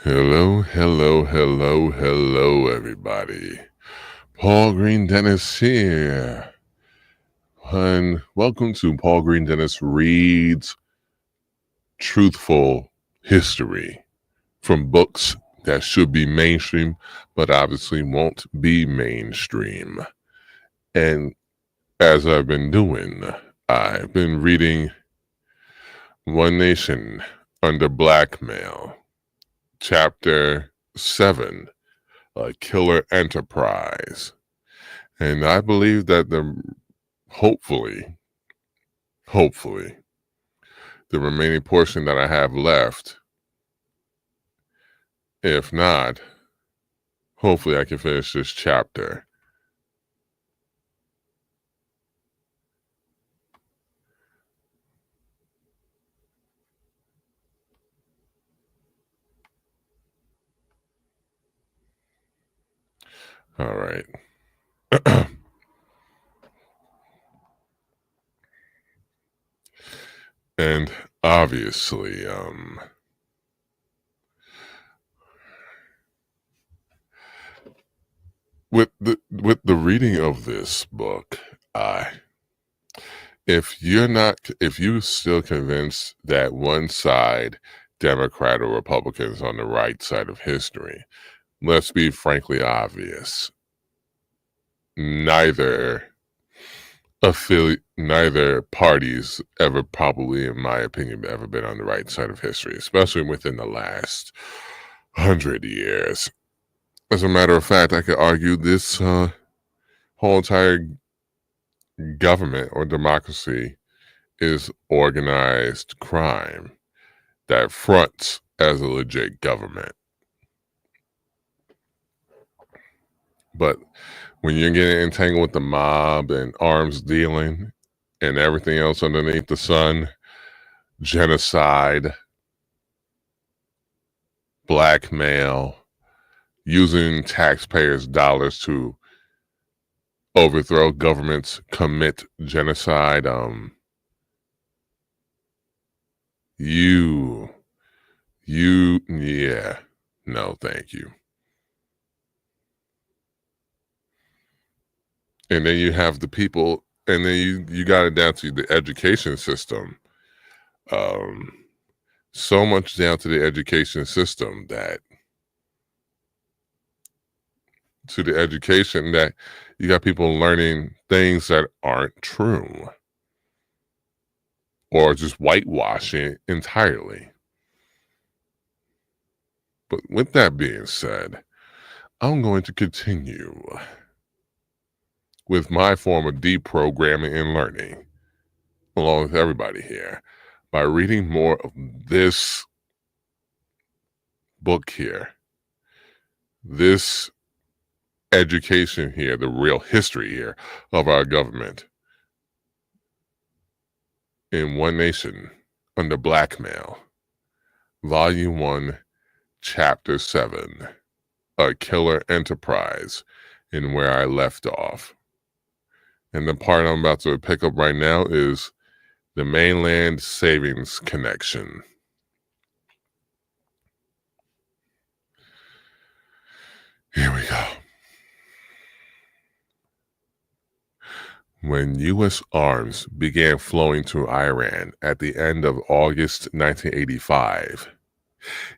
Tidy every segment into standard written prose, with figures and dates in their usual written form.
Hello, hello, hello, hello, everybody. Paul Greene-Dennis here. And welcome to Paul Greene-Dennis Reads Truthful History from books that should be mainstream, but obviously won't be mainstream. And as I've been doing, I've been reading One Nation Under Blackmail, Chapter 7, A Killer Enterprise. And I believe that hopefully, the remaining portion that I have left, if not, hopefully I can finish this chapter. All right. And obviously, with the reading of this book, if you're still convinced that one side, Democrat or Republican, is on the right side of history, let's be frankly obvious. Neither parties ever probably, in my opinion, ever been on the right side of history, especially within the last 100 years. As a matter of fact, I could argue this whole entire government or democracy is organized crime that fronts as a legit government. But when you're getting entangled with the mob and arms dealing and everything else underneath the sun, genocide, blackmail, using taxpayers' dollars to overthrow governments, commit genocide, no, thank you. And then you have the people, and then you got it down to the education system. So much down to the education system that you got people learning things that aren't true or just whitewashing entirely. But with that being said, I'm going to continue with my form of deprogramming and learning, along with everybody here, by reading more of this book here, this education here, the real history here of our government in One Nation Under Blackmail, Volume 1, Chapter 7, A Killer Enterprise, and where I left off. And the part I'm about to pick up right now is the Mainland Savings Connection. Here we go. When U.S. arms began flowing to Iran at the end of August 1985,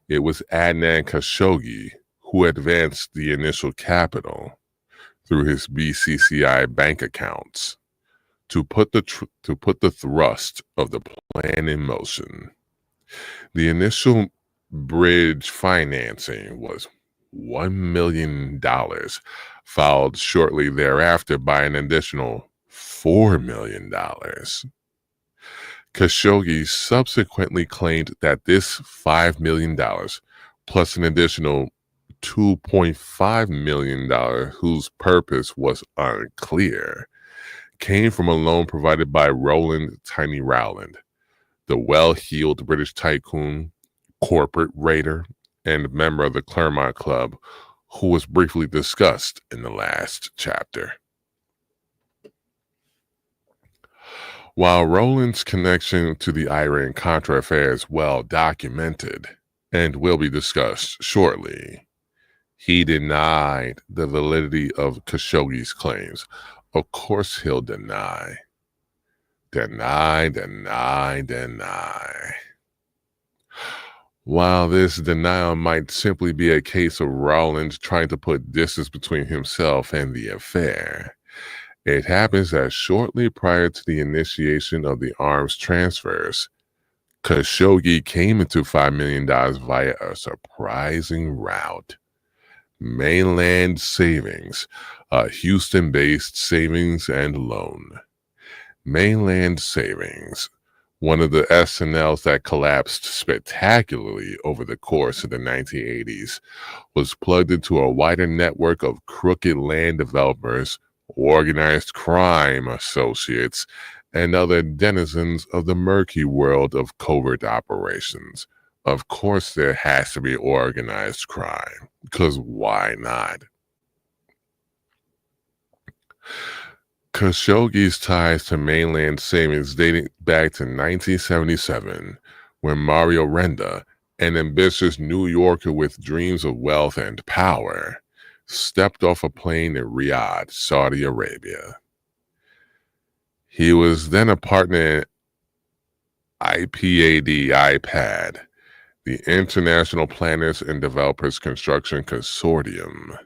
it was Adnan Khashoggi who advanced the initial capital through his BCCI bank accounts to put the thrust of the plan in motion. The initial bridge financing was $1 million, followed shortly thereafter by an additional $4 million. Khashoggi subsequently claimed that this $5 million, plus an additional $2.5 million, whose purpose was unclear, came from a loan provided by Roland Tiny Rowland, the well-heeled British tycoon, corporate raider, and member of the Claremont Club, who was briefly discussed in the last chapter. While Roland's connection to the Iran-Contra affair is well documented, and will be discussed shortly. He denied the validity of Khashoggi's claims. Of course he'll deny. Deny, deny, deny. While this denial might simply be a case of Rowland trying to put distance between himself and the affair, it happens that shortly prior to the initiation of the arms transfers, Khashoggi came into $5 million via a surprising route. Mainland Savings, a Houston-based savings and loan. Mainland Savings, one of the S&Ls that collapsed spectacularly over the course of the 1980s, was plugged into a wider network of crooked land developers, organized crime associates, and other denizens of the murky world of covert operations. Of course there has to be organized crime, because why not? Khashoggi's ties to mainland savings dating back to 1977, when Mario Renda, an ambitious New Yorker with dreams of wealth and power, stepped off a plane in Riyadh, Saudi Arabia. He was then a partner in IPAD, the International Planners and Developers Construction Consortium,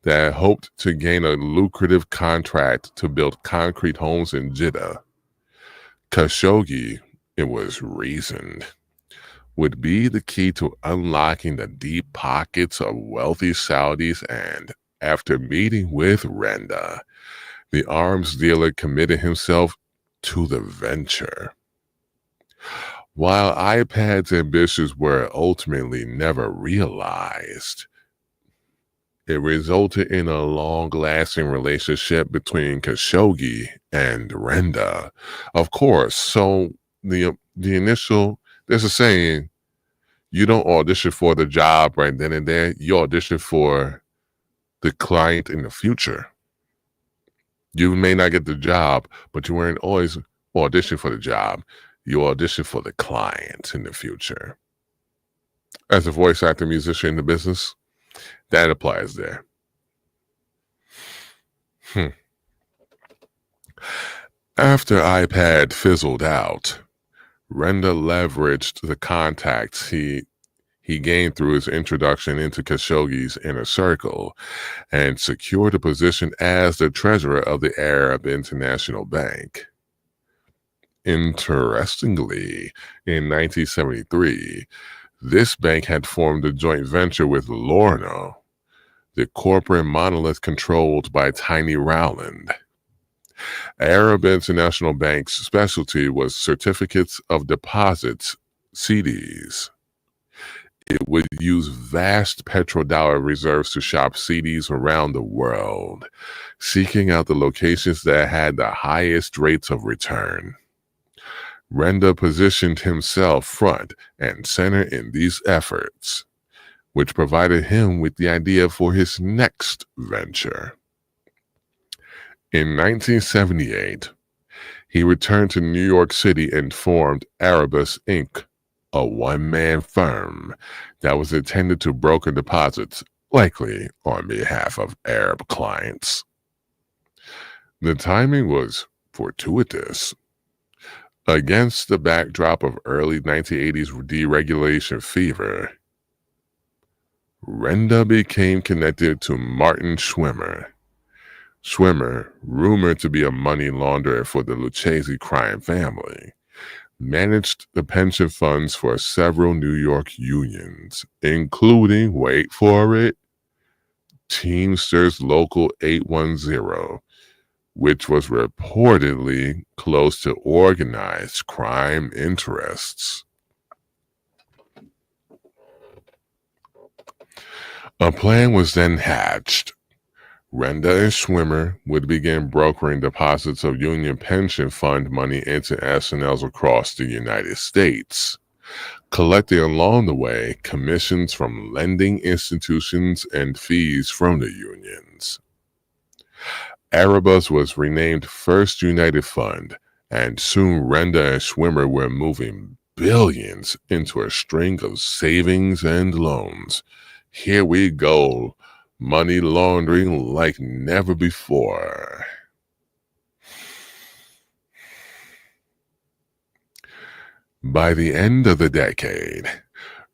that hoped to gain a lucrative contract to build concrete homes in Jeddah. Khashoggi, it was reasoned, would be the key to unlocking the deep pockets of wealthy Saudis, and after meeting with Renda, the arms dealer committed himself to the venture. While IPAD's ambitions were ultimately never realized, it resulted in a long-lasting relationship between Khashoggi and Renda. Of course, so the initial, there's a saying, you don't audition for the job right then and there, you audition for the client in the future. You may not get the job, but you weren't always audition for the job. You audition for the client in the future. As a voice actor, musician in the business, that applies there. After IPAD fizzled out, Renda leveraged the contacts he gained through his introduction into Khashoggi's inner circle and secured a position as the treasurer of the Arab International Bank. Interestingly, in 1973, this bank had formed a joint venture with Lorna, the corporate monolith controlled by Tiny Rowland. Arab International Bank's specialty was certificates of deposits, CDs. It would use vast petrodollar reserves to shop CDs around the world, seeking out the locations that had the highest rates of return. Renda positioned himself front and center in these efforts, which provided him with the idea for his next venture. In 1978, he returned to New York City and formed Arabus Inc., a one-man firm that was intended to broker deposits, likely on behalf of Arab clients. The timing was fortuitous. Against the backdrop of early 1980s deregulation fever, Renda became connected to Martin Schwimmer. Schwimmer, rumored to be a money launderer for the Lucchese crime family, managed the pension funds for several New York unions, including, wait for it, Teamsters Local 810, which was reportedly close to organized crime interests. A plan was then hatched. Renda and Schwimmer would begin brokering deposits of union pension fund money into S&Ls across the United States, collecting along the way commissions from lending institutions and fees from the unions. Arabus was renamed First United Fund, and soon Renda and Schwimmer were moving billions into a string of savings and loans. Here we go, money laundering like never before. By the end of the decade,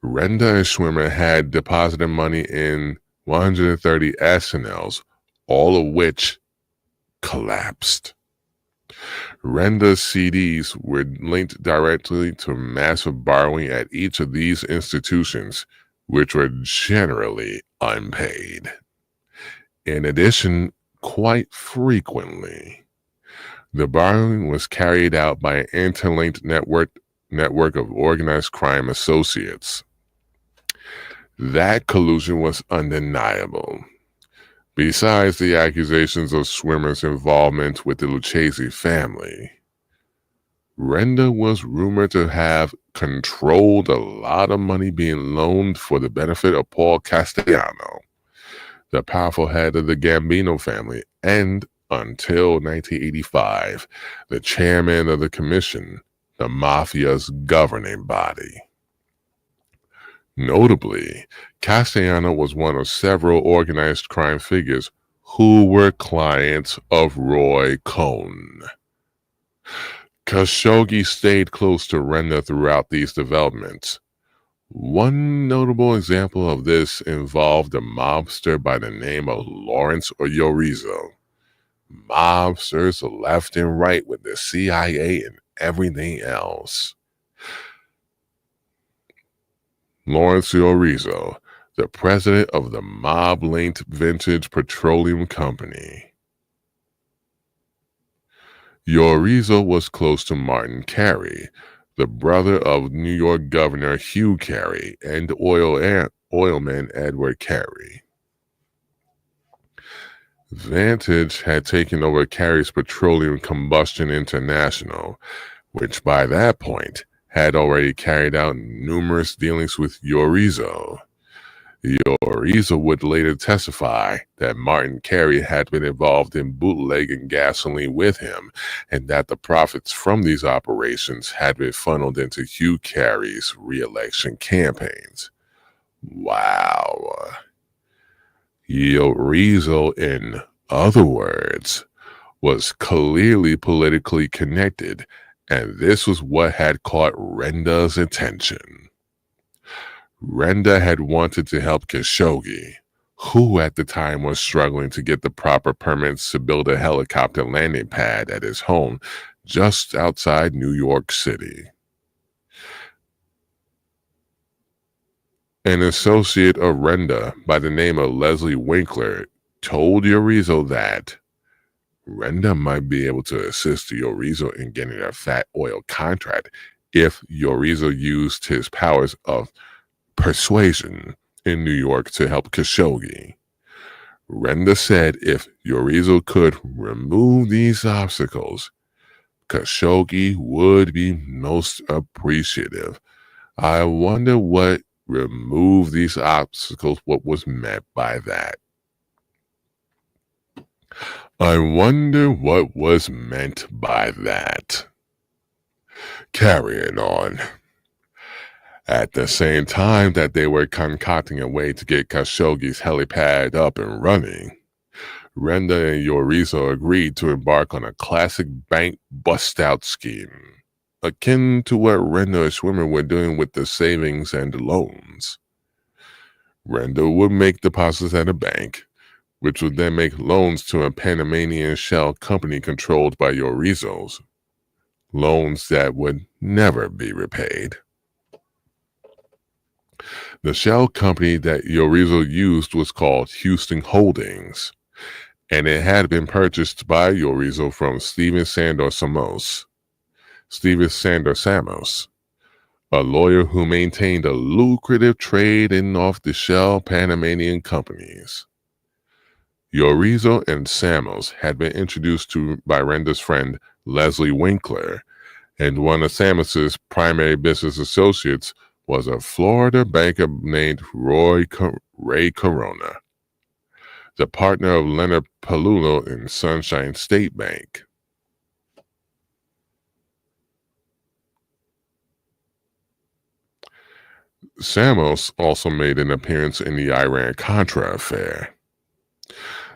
Renda and Schwimmer had deposited money in 130 SNLs, all of which collapsed. Renda's CDs were linked directly to massive borrowing at each of these institutions, which were generally unpaid. In addition, quite frequently, the borrowing was carried out by an interlinked network of organized crime associates. That collusion was undeniable. Besides the accusations of Schwimmer's involvement with the Lucchese family, Renda was rumored to have controlled a lot of money being loaned for the benefit of Paul Castellano, the powerful head of the Gambino family, and until 1985, the chairman of the commission, the mafia's governing body. Notably, Castellano was one of several organized crime figures who were clients of Roy Cohn. Khashoggi stayed close to Renda throughout these developments. One notable example of this involved a mobster by the name of Lawrence Oyorizzo. Mobsters left and right with the CIA and everything else. Lawrence Oyorizzo, the president of the mob-linked Vintage Petroleum Company. Oyorizzo was close to Martin Carey, the brother of New York Governor Hugh Carey and oilman Edward Carey. Vantage had taken over Carey's Petroleum Combustion International, which by that point had already carried out numerous dealings with Oyorizzo. Oyorizzo would later testify that Martin Carey had been involved in bootlegging gasoline with him, and that the profits from these operations had been funneled into Hugh Carey's re-election campaigns. Wow. Oyorizzo, in other words, was clearly politically connected, and this was what had caught Renda's attention. Renda had wanted to help Khashoggi, who at the time was struggling to get the proper permits to build a helicopter landing pad at his home just outside New York City. An associate of Renda by the name of Leslie Winkler told Oyorizzo that Renda might be able to assist Oyorizzo in getting a fat oil contract if Oyorizzo used his powers of persuasion in New York to help Khashoggi. Renda said if Oyorizzo could remove these obstacles, Khashoggi would be most appreciative. I wonder what remove these obstacles, what was meant by that. I wonder what was meant by that. Carrying on. At the same time that they were concocting a way to get Khashoggi's helipad up and running, Renda and Oyorizzo agreed to embark on a classic bank bust-out scheme, akin to what Renda and Schwimmer were doing with the savings and loans. Renda would make deposits at a bank, which would then make loans to a Panamanian shell company controlled by Oyorizzo's, loans that would never be repaid. The shell company that Oyorizzo used was called Houston Holdings, and it had been purchased by Oyorizzo from Stephen Sandor Samos, a lawyer who maintained a lucrative trade in off-the-shelf Panamanian companies. Oyorizzo and Samos had been introduced to by Renda's friend Leslie Winkler, and one of Samos's primary business associates was a Florida banker named Ray Corona, the partner of Leonard Palulo in Sunshine State Bank. Samos also made an appearance in the Iran-Contra affair.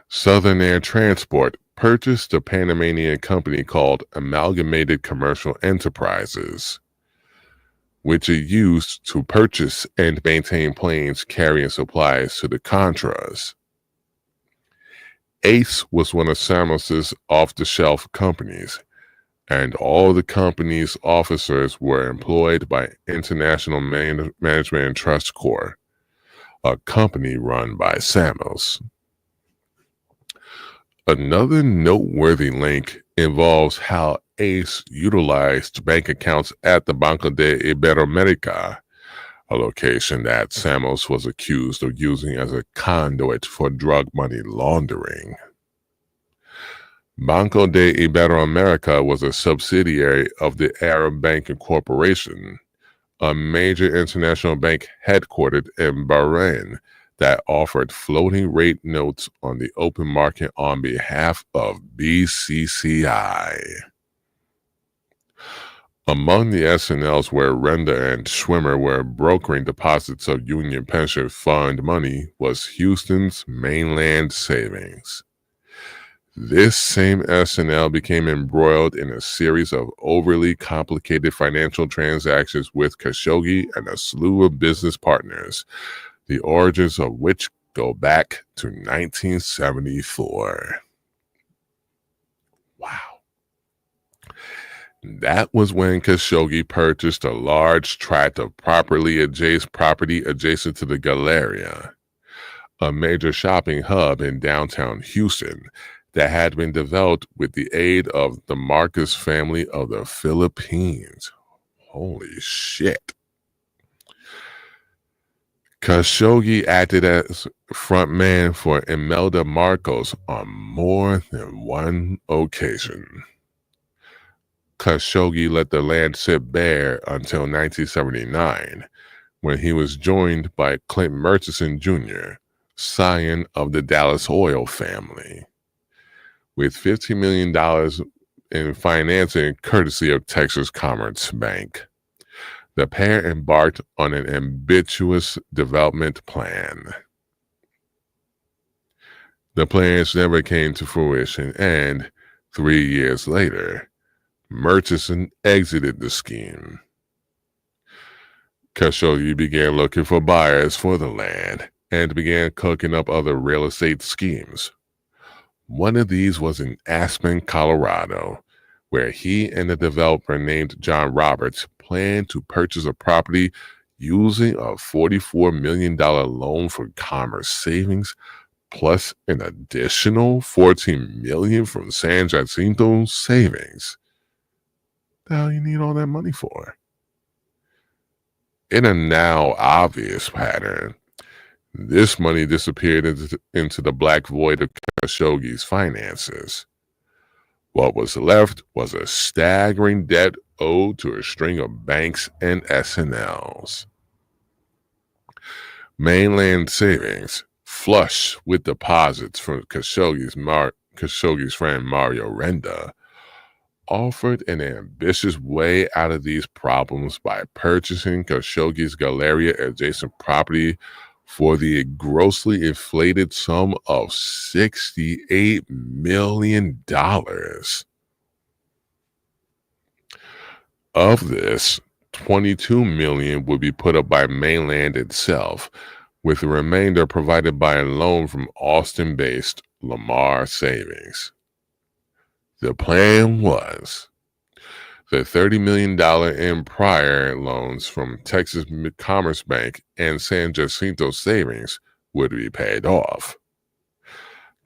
Southern Air Transport purchased a Panamanian company called Amalgamated Commercial Enterprises, which it used to purchase and maintain planes carrying supplies to the Contras. Ace was one of Samos's off-the-shelf companies, and all the company's officers were employed by International Management and Trust Corps, a company run by Samos. Another noteworthy link involves how Ace utilized bank accounts at the Banco de Iberoamerica, a location that Samos was accused of using as a conduit for drug money laundering. Banco de Iberoamerica was a subsidiary of the Arab Banking Corporation, a major international bank headquartered in Bahrain that offered floating rate notes on the open market on behalf of BCCI. Among the SNLs where Renda and Schwimmer were brokering deposits of Union Pension Fund money was Houston's Mainland Savings. This same SNL became embroiled in a series of overly complicated financial transactions with Khashoggi and a slew of business partners, the origins of which go back to 1974. Wow. That was when Khashoggi purchased a large tract of property adjacent to the Galleria, a major shopping hub in downtown Houston that had been developed with the aid of the Marcos family of the Philippines. Holy shit. Khashoggi acted as frontman for Imelda Marcos on more than one occasion. Khashoggi let the land sit bare until 1979, when he was joined by Clint Murchison Jr., scion of the Dallas oil family, with $15 million in financing courtesy of Texas Commerce Bank. The pair embarked on an ambitious development plan. The plans never came to fruition, and 3 years later, Murchison exited the scheme. Khashoggi began looking for buyers for the land and began cooking up other real estate schemes. One of these was in Aspen, Colorado, where he and a developer named John Roberts planned to purchase a property using a $44 million loan from Commerce Savings, plus an additional $14 million from San Jacinto Savings. The hell you need all that money for? In a now obvious pattern, this money disappeared into the black void of Khashoggi's finances. What was left was a staggering debt owed to a string of banks and SNLs. Mainland Savings, flush with deposits from Khashoggi's friend Mario Renda, offered an ambitious way out of these problems by purchasing Khashoggi's Galleria adjacent property for the grossly inflated sum of $68 million. Of this, $22 million would be put up by Mainland itself, with the remainder provided by a loan from Austin-based Lamar Savings. The plan was the $30 million in prior loans from Texas Commerce Bank and San Jacinto Savings would be paid off.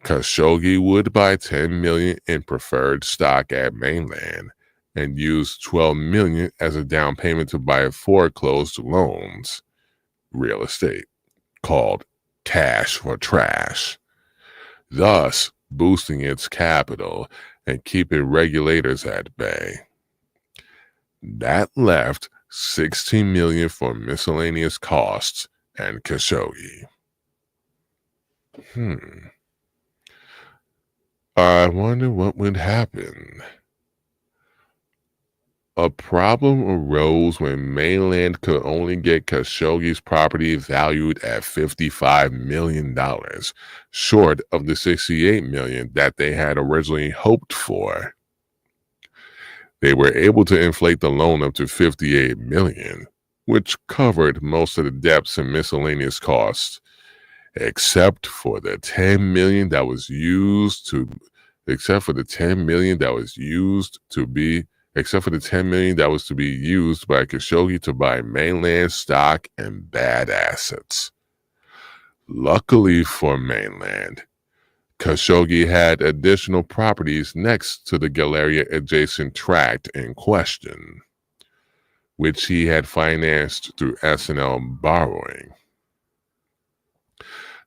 Khashoggi would buy $10 million in preferred stock at Mainland and use $12 million as a down payment to buy foreclosed loans, real estate, called cash for trash, thus boosting its capital and keeping regulators at bay. That left $16 million for miscellaneous costs and Khashoggi. I wonder what would happen. A problem arose when Mainland could only get Khashoggi's property valued at $55 million, short of the $68 million that they had originally hoped for. They were able to inflate the loan up to $58 million, which covered most of the debts and miscellaneous costs, except for the $10 million that was used to be used by Khashoggi to buy Mainland stock and bad assets. Luckily for Mainland, Khashoggi had additional properties next to the Galleria-adjacent tract in question, which he had financed through S&L borrowing.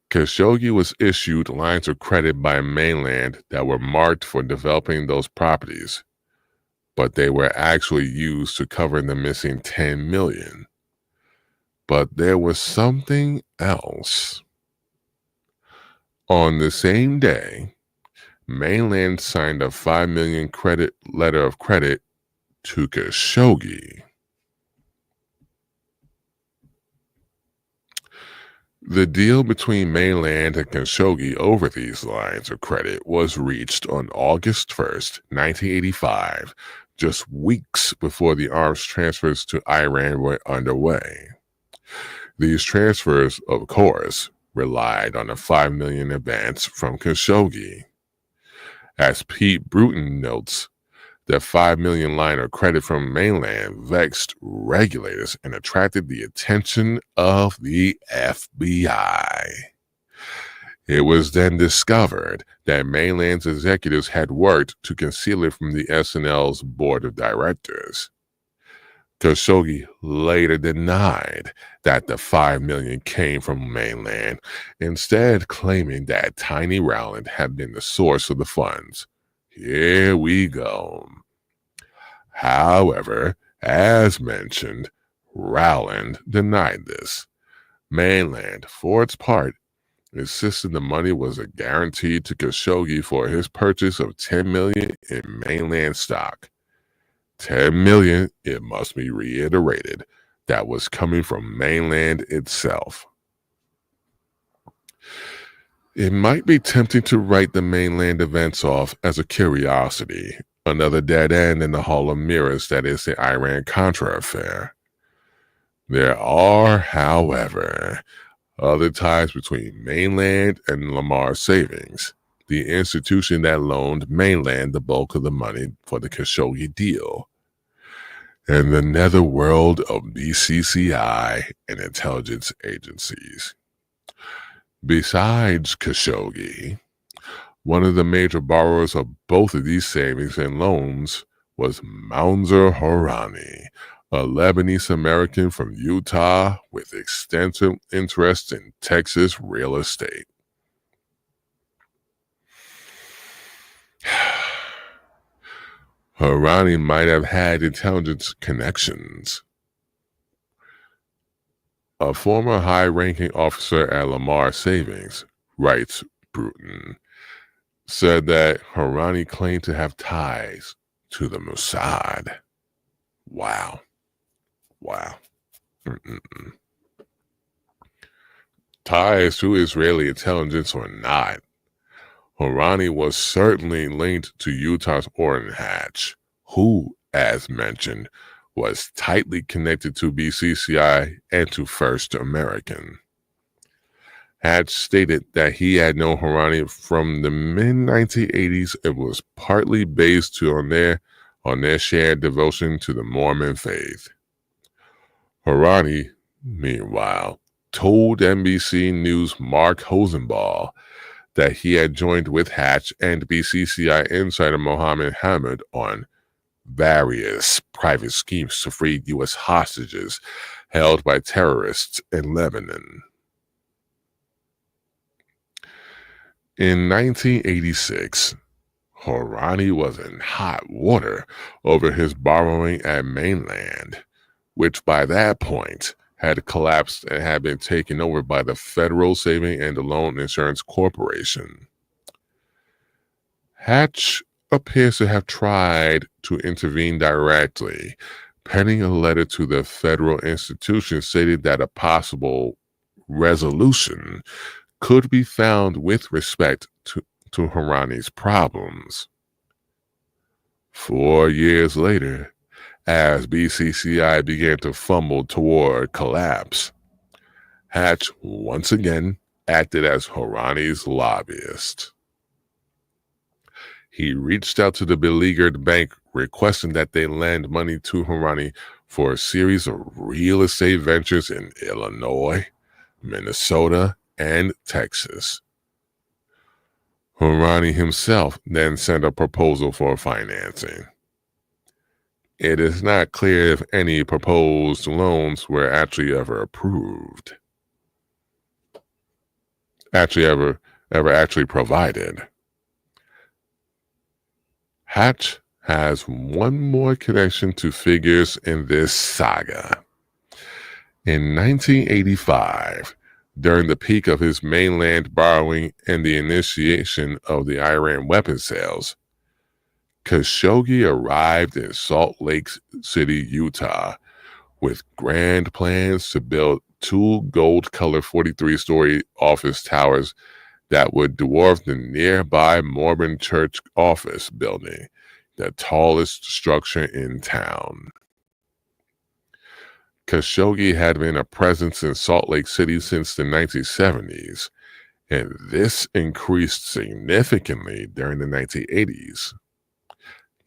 Khashoggi was issued lines of credit by Mainland that were marked for developing those properties, but they were actually used to cover the missing $10 million. But there was something else. On the same day, Mainland signed a $5 million letter of credit to Khashoggi. The deal between Mainland and Khashoggi over these lines of credit was reached on August 1st, 1985, just weeks before the arms transfers to Iran were underway. These transfers, of course, relied on a $5 million advance from Khashoggi. As Pete Bruton notes, the $5 million line of credit from Mainland vexed regulators and attracted the attention of the FBI. It was then discovered that Mainland's executives had worked to conceal it from the S&L's board of directors. Khashoggi later denied that the $5 million came from Mainland, instead claiming that Tiny Rowland had been the source of the funds. Here we go. However, as mentioned, Rowland denied this. Mainland, for its part, insisted the money was a guarantee to Khashoggi for his purchase of $10 million in Mainland stock. $10 million, it must be reiterated, that was coming from Mainland itself. It might be tempting to write the Mainland events off as a curiosity, another dead end in the Hall of Mirrors that is the Iran-Contra affair. There are, however, other ties between Mainland and Lamar Savings, the institution that loaned Mainland the bulk of the money for the Khashoggi deal, and the netherworld of BCCI and intelligence agencies. Besides Khashoggi, one of the major borrowers of both of these savings and loans was Mounzer Horani, a Lebanese-American from Utah with extensive interest in Texas real estate. Horani might have had intelligence connections. A former high-ranking officer at Lamar Savings, writes Bruton, said that Horani claimed to have ties to the Mossad. Wow. Ties to Israeli intelligence or not, Horani was certainly linked to Utah's Orrin Hatch, who, as mentioned, was tightly connected to BCCI and to First American. Hatch stated that he had known Horani from the mid-1980s and was partly based on their shared devotion to the Mormon faith. Horani, meanwhile, told NBC News' Mark Hosenbaugh that he had joined with Hatch and BCCI insider Mohammed Hamid on various private schemes to free U.S. hostages held by terrorists in Lebanon. In 1986, Horani was in hot water over his borrowing at Mainland, which by that point had collapsed and had been taken over by the Federal Saving and Loan Insurance Corporation. Hatch appears to have tried to intervene directly, penning a letter to the federal institution stating that a possible resolution could be found with respect to Harani's problems. 4 years later, as BCCI began to fumble toward collapse, Hatch once again acted as Harani's lobbyist. He reached out to the beleaguered bank requesting that they lend money to Harani for a series of real estate ventures in Illinois, Minnesota, and Texas. Harani himself then sent a proposal for financing. It is not clear if any proposed loans were actually ever approved. Ever provided. Hatch has one more connection to figures in this saga. In 1985, during the peak of his mainland borrowing and the initiation of the Iran weapons sales, Khashoggi arrived in Salt Lake City, Utah, with grand plans to build 2 gold-colored 43-story office towers that would dwarf the nearby Mormon Church office building, the tallest structure in town. Khashoggi had been a presence in Salt Lake City since the 1970s, and this increased significantly during the 1980s.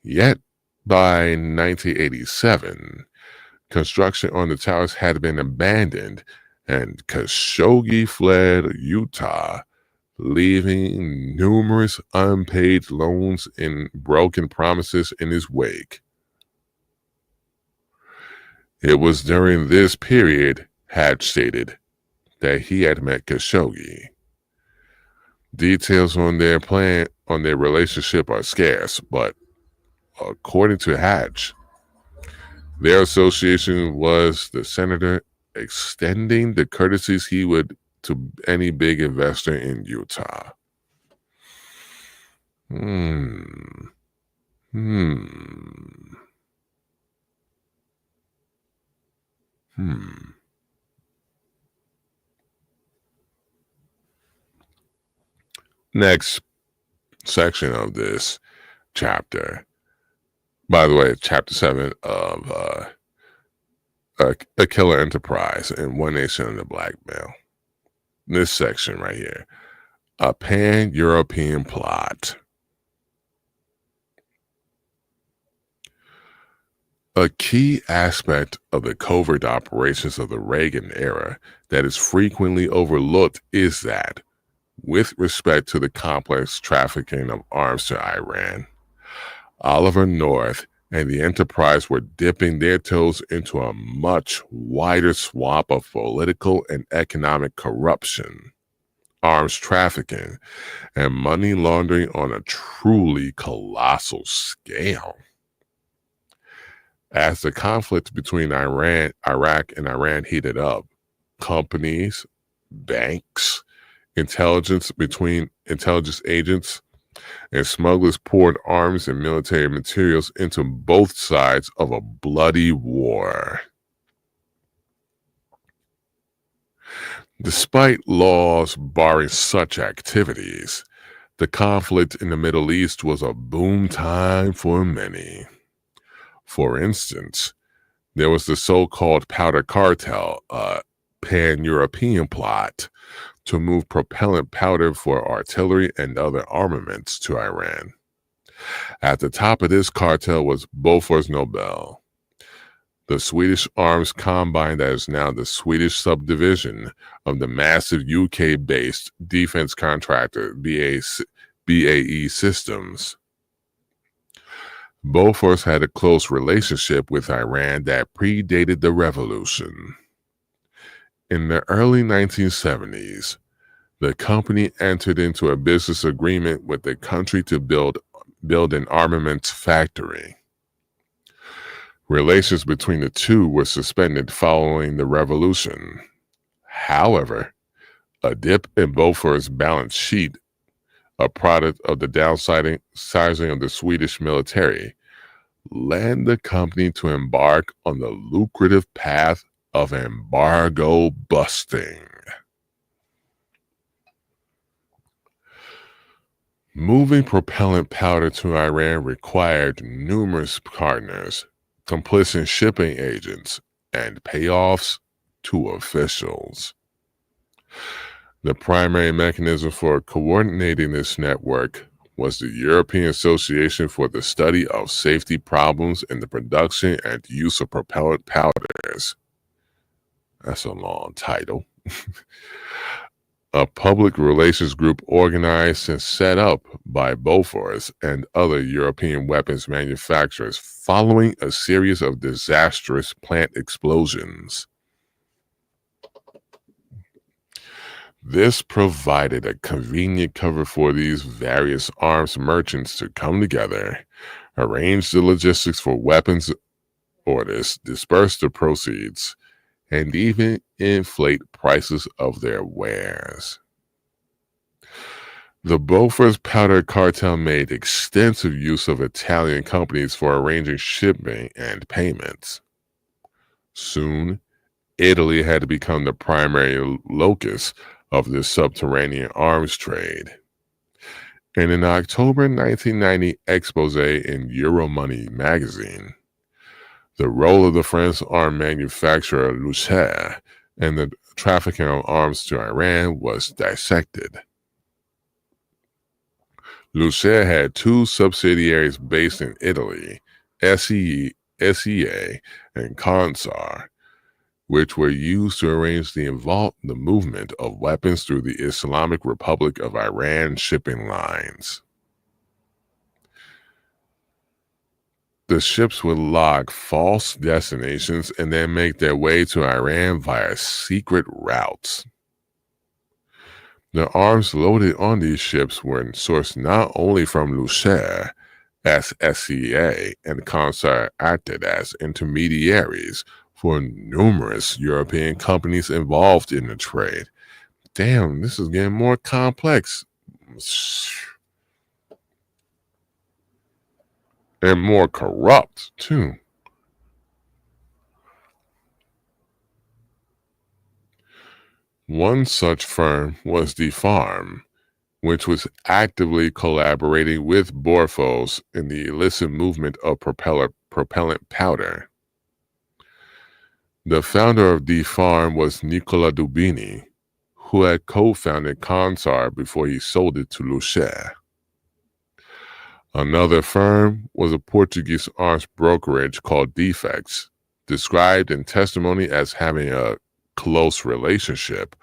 Yet, by 1987, construction on the towers had been abandoned, and Khashoggi fled Utah, leaving numerous unpaid loans and broken promises in his wake. It was during this period, Hatch stated, that he had met Khashoggi. Details on their relationship are scarce, but according to Hatch, their association was the senator extending the courtesies he would to any big investor in Utah. Next section of this chapter, by the way, chapter 7 of A Killer Enterprise and One Nation Under Blackmail. This section right here, a pan-European plot. A key aspect of the covert operations of the Reagan era that is frequently overlooked is that, with respect to the complex trafficking of arms to Iran, Oliver North and the Enterprise were dipping their toes into a much wider swamp of political and economic corruption, arms trafficking, and money laundering on a truly colossal scale. As the conflict between Iraq and Iran heated up, companies, banks, intelligence agents, and smugglers poured arms and military materials into both sides of a bloody war. Despite laws barring such activities, the conflict in the Middle East was a boom time for many. For instance, there was the so-called Powder Cartel, a pan-European plot to move propellant powder for artillery and other armaments to Iran. At the top of this cartel was Bofors Nobel, the Swedish arms combine that is now the Swedish subdivision of the massive UK-based defense contractor BAE Systems. Bofors had a close relationship with Iran that predated the revolution. In the early 1970s, the company entered into a business agreement with the country to build an armaments factory. Relations between the two were suspended following the revolution. However, a dip in Bofors' balance sheet a product of the downsizing of the Swedish military, led the company to embark on the lucrative path of embargo busting. Moving propellant powder to Iran required numerous partners, complicit shipping agents, and payoffs to officials. The primary mechanism for coordinating this network was the European Association for the Study of Safety Problems in the Production and Use of Propellant Powders. That's a long title. A public relations group organized and set up by Bofors and other European weapons manufacturers following a series of disastrous plant explosions. This provided a convenient cover for these various arms merchants to come together, arrange the logistics for weapons orders, disperse the proceeds, and even inflate prices of their wares. The Bofors powder cartel made extensive use of Italian companies for arranging shipping and payments. Soon, Italy had to become the primary locus of this subterranean arms trade. In an October 1990 expose in Euromoney magazine, the role of the French arms manufacturer Luchaire and the trafficking of arms to Iran was dissected. Luchaire had two subsidiaries based in Italy, SEA, and Consar, which were used to arrange the movement of weapons through the Islamic Republic of Iran shipping lines. The ships would log false destinations and then make their way to Iran via secret routes. The arms loaded on these ships were sourced not only from Luchaire, as SEA and Consar acted as intermediaries for numerous European companies involved in the trade. Damn, this is getting more complex. And more corrupt, too. One such firm was deprogram, which was actively collaborating with Bofors in the illicit movement of propellant powder. The founder of deprogram was Nicola Dubini, who had co-founded Consar before he sold it to Luchaire. Another firm was a Portuguese arms brokerage called Defects, described in testimony as having a close relationship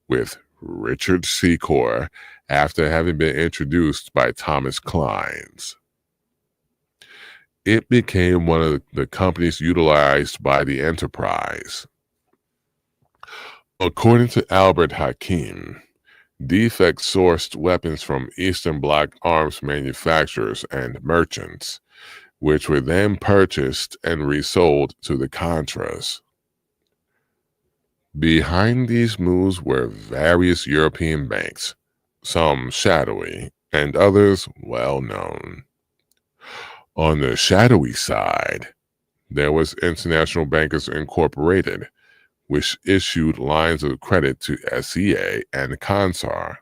with Richard Secor after having been introduced by Thomas Kleins. It became one of the companies utilized by the enterprise. According to Albert Hakim, Defect sourced weapons from Eastern Bloc arms manufacturers and merchants, which were then purchased and resold to the Contras. Behind these moves were various European banks, some shadowy and others well known. On the shadowy side, there was International Bankers Incorporated, which issued lines of credit to SEA and Consar.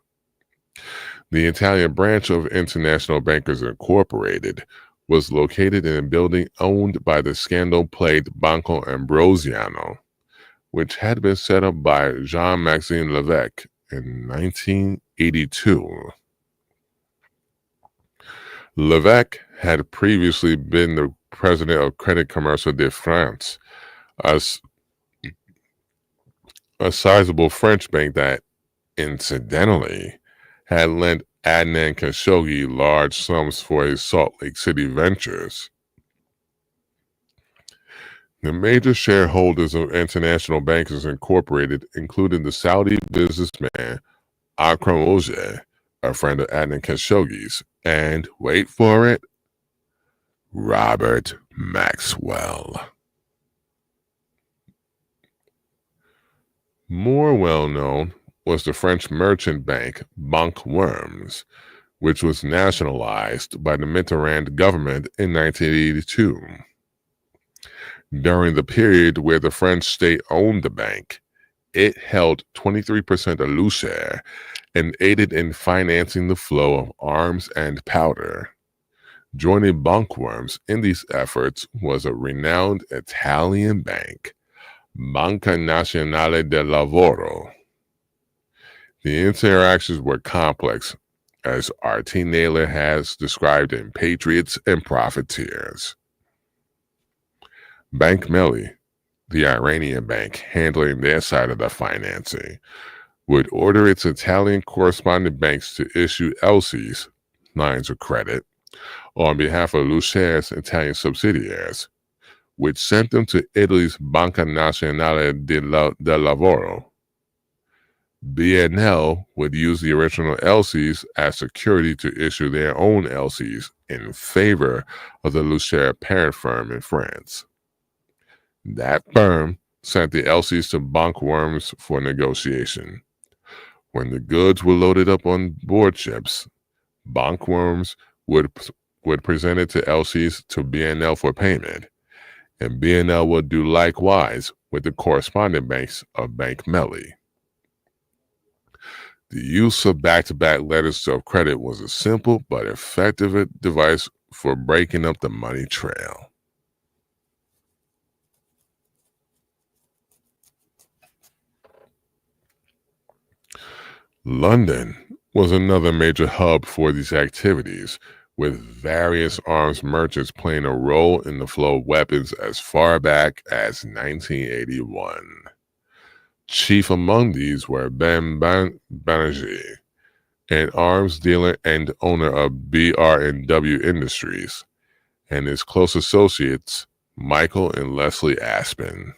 The Italian branch of International Bankers Incorporated was located in a building owned by the scandal-plagued Banco Ambrosiano, which had been set up by Jean-Maxime Levesque in 1982. Levesque had previously been the president of Crédit Commercial de France, a sizable French bank that, incidentally, had lent Adnan Khashoggi large sums for his Salt Lake City ventures. The major shareholders of International Bankers Incorporated included the Saudi businessman Akram Oje, a friend of Adnan Khashoggi's, and, wait for it, Robert Maxwell. More well known was the French merchant bank Banque Worms, which was nationalized by the Mitterrand government in 1982. During the period where the French state owned the bank, it held 23% of loose share and aided in financing the flow of arms and powder. Joining bankworms in these efforts was a renowned Italian bank, Banca Nazionale del Lavoro. The interactions were complex, as R.T. Naylor has described in Patriots and Profiteers. Blackmail, the Iranian bank handling their side of the financing, would order its Italian correspondent banks to issue LCs, lines of credit, on behalf of Lucere's Italian subsidiaries, which sent them to Italy's Banca Nazionale del Lavoro. BNL would use the original LCs as security to issue their own LCs in favor of the Lucere parent firm in France. That firm sent the LCs to bankworms for negotiation. When the goods were loaded up on board ships, bankworms would present it to LCs to BNL for payment, and BNL would do likewise with the correspondent banks of Blackmail. The use of back-to-back letters of credit was a simple but effective device for breaking up the money trail. London was another major hub for these activities, with various arms merchants playing a role in the flow of weapons as far back as 1981. Chief among these were Ben Banerjee, an arms dealer and owner of BR&W Industries, and his close associates, Michael and Leslie Aspen.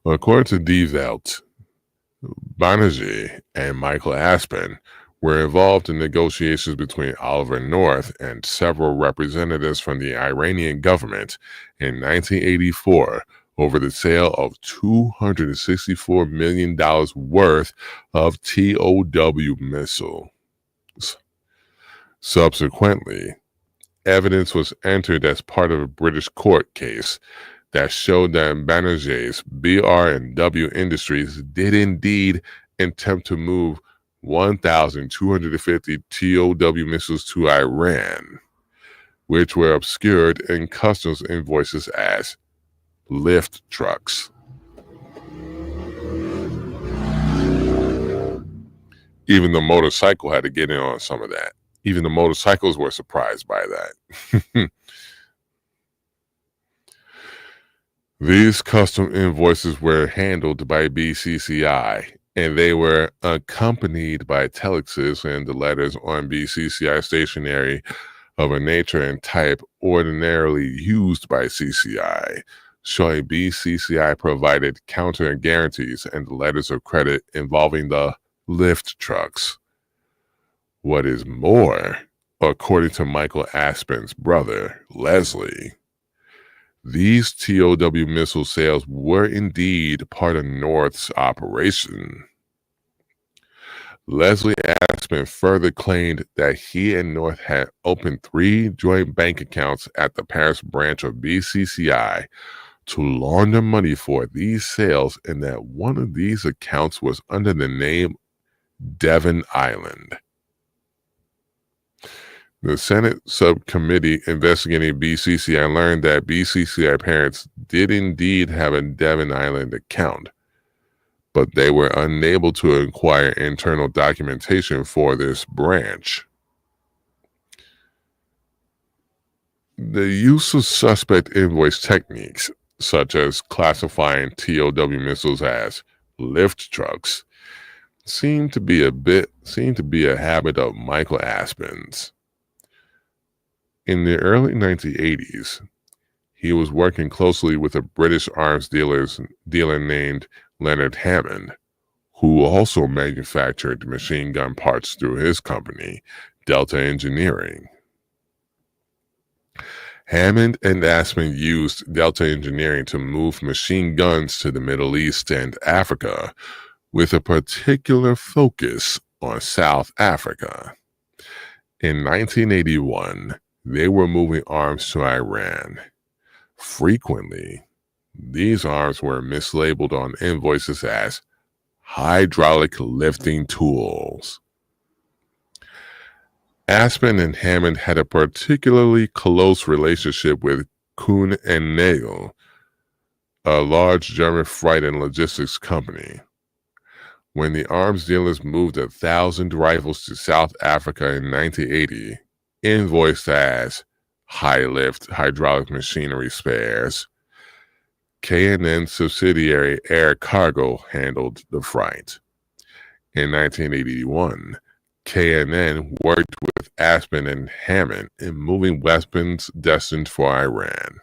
According to Die Welt, Banerjee and Michael Aspen were involved in negotiations between Oliver North and several representatives from the Iranian government in 1984 over the sale of $264 million worth of TOW missiles. Subsequently, evidence was entered as part of a British court case that showed that Banerjee's BR&W Industries did indeed attempt to move 1,250 TOW missiles to Iran, which were obscured in customs invoices as lift trucks. Even the motorcycle had to get in on some of that. Even the motorcycles were surprised by that. These custom invoices were handled by BCCI, and they were accompanied by telexes and the letters on BCCI stationery of a nature and type ordinarily used by CCI, showing BCCI provided counter guarantees and letters of credit involving the lift trucks. What is more, according to Michael Aspen's brother, Leslie, these TOW missile sales were indeed part of North's operation. Leslie Aspen further claimed that he and North had opened 3 joint bank accounts at the Paris branch of BCCI to launder money for these sales, and that one of these accounts was under the name Devon Island. The Senate subcommittee investigating BCCI learned that BCCI parents did indeed have a Devon Island account, but they were unable to acquire internal documentation for this branch. The use of suspect invoice techniques, such as classifying TOW missiles as lift trucks, seemed to be a habit of Michael Aspen's. In the early 1980s, he was working closely with a British arms dealer named Leonard Hammond, who also manufactured machine gun parts through his company, Delta Engineering. Hammond and Aspen used Delta Engineering to move machine guns to the Middle East and Africa, with a particular focus on South Africa. In 1981, they were moving arms to Iran. Frequently, these arms were mislabeled on invoices as hydraulic lifting tools. Aspen and Hammond had a particularly close relationship with Kuhn and Nagel, a large German freight and logistics company. When the arms dealers moved 1,000 rifles to South Africa in 1980, invoiced as high-lift hydraulic machinery spares, K&N subsidiary Air Cargo handled the freight. In 1981, K&N worked with Aspen and Hammond in moving weapons destined for Iran.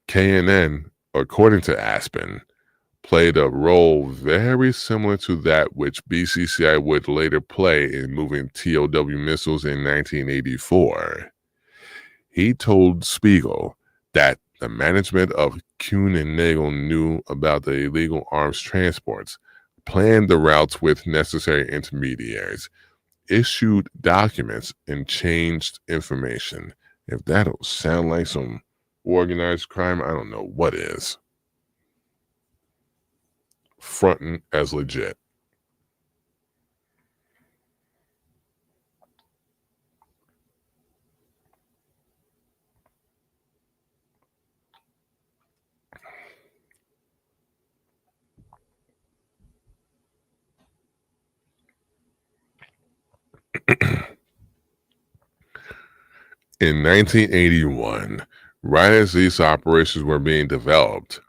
K&N, according to Aspen, played a role very similar to that which BCCI would later play in moving TOW missiles in 1984. He told Spiegel that the management of Kuhn and Nagel knew about the illegal arms transports, planned the routes with necessary intermediaries, issued documents, and changed information. If that don't sound like some organized crime, I don't know what is. Fronting as legit. In 1981, right as these operations were being developed,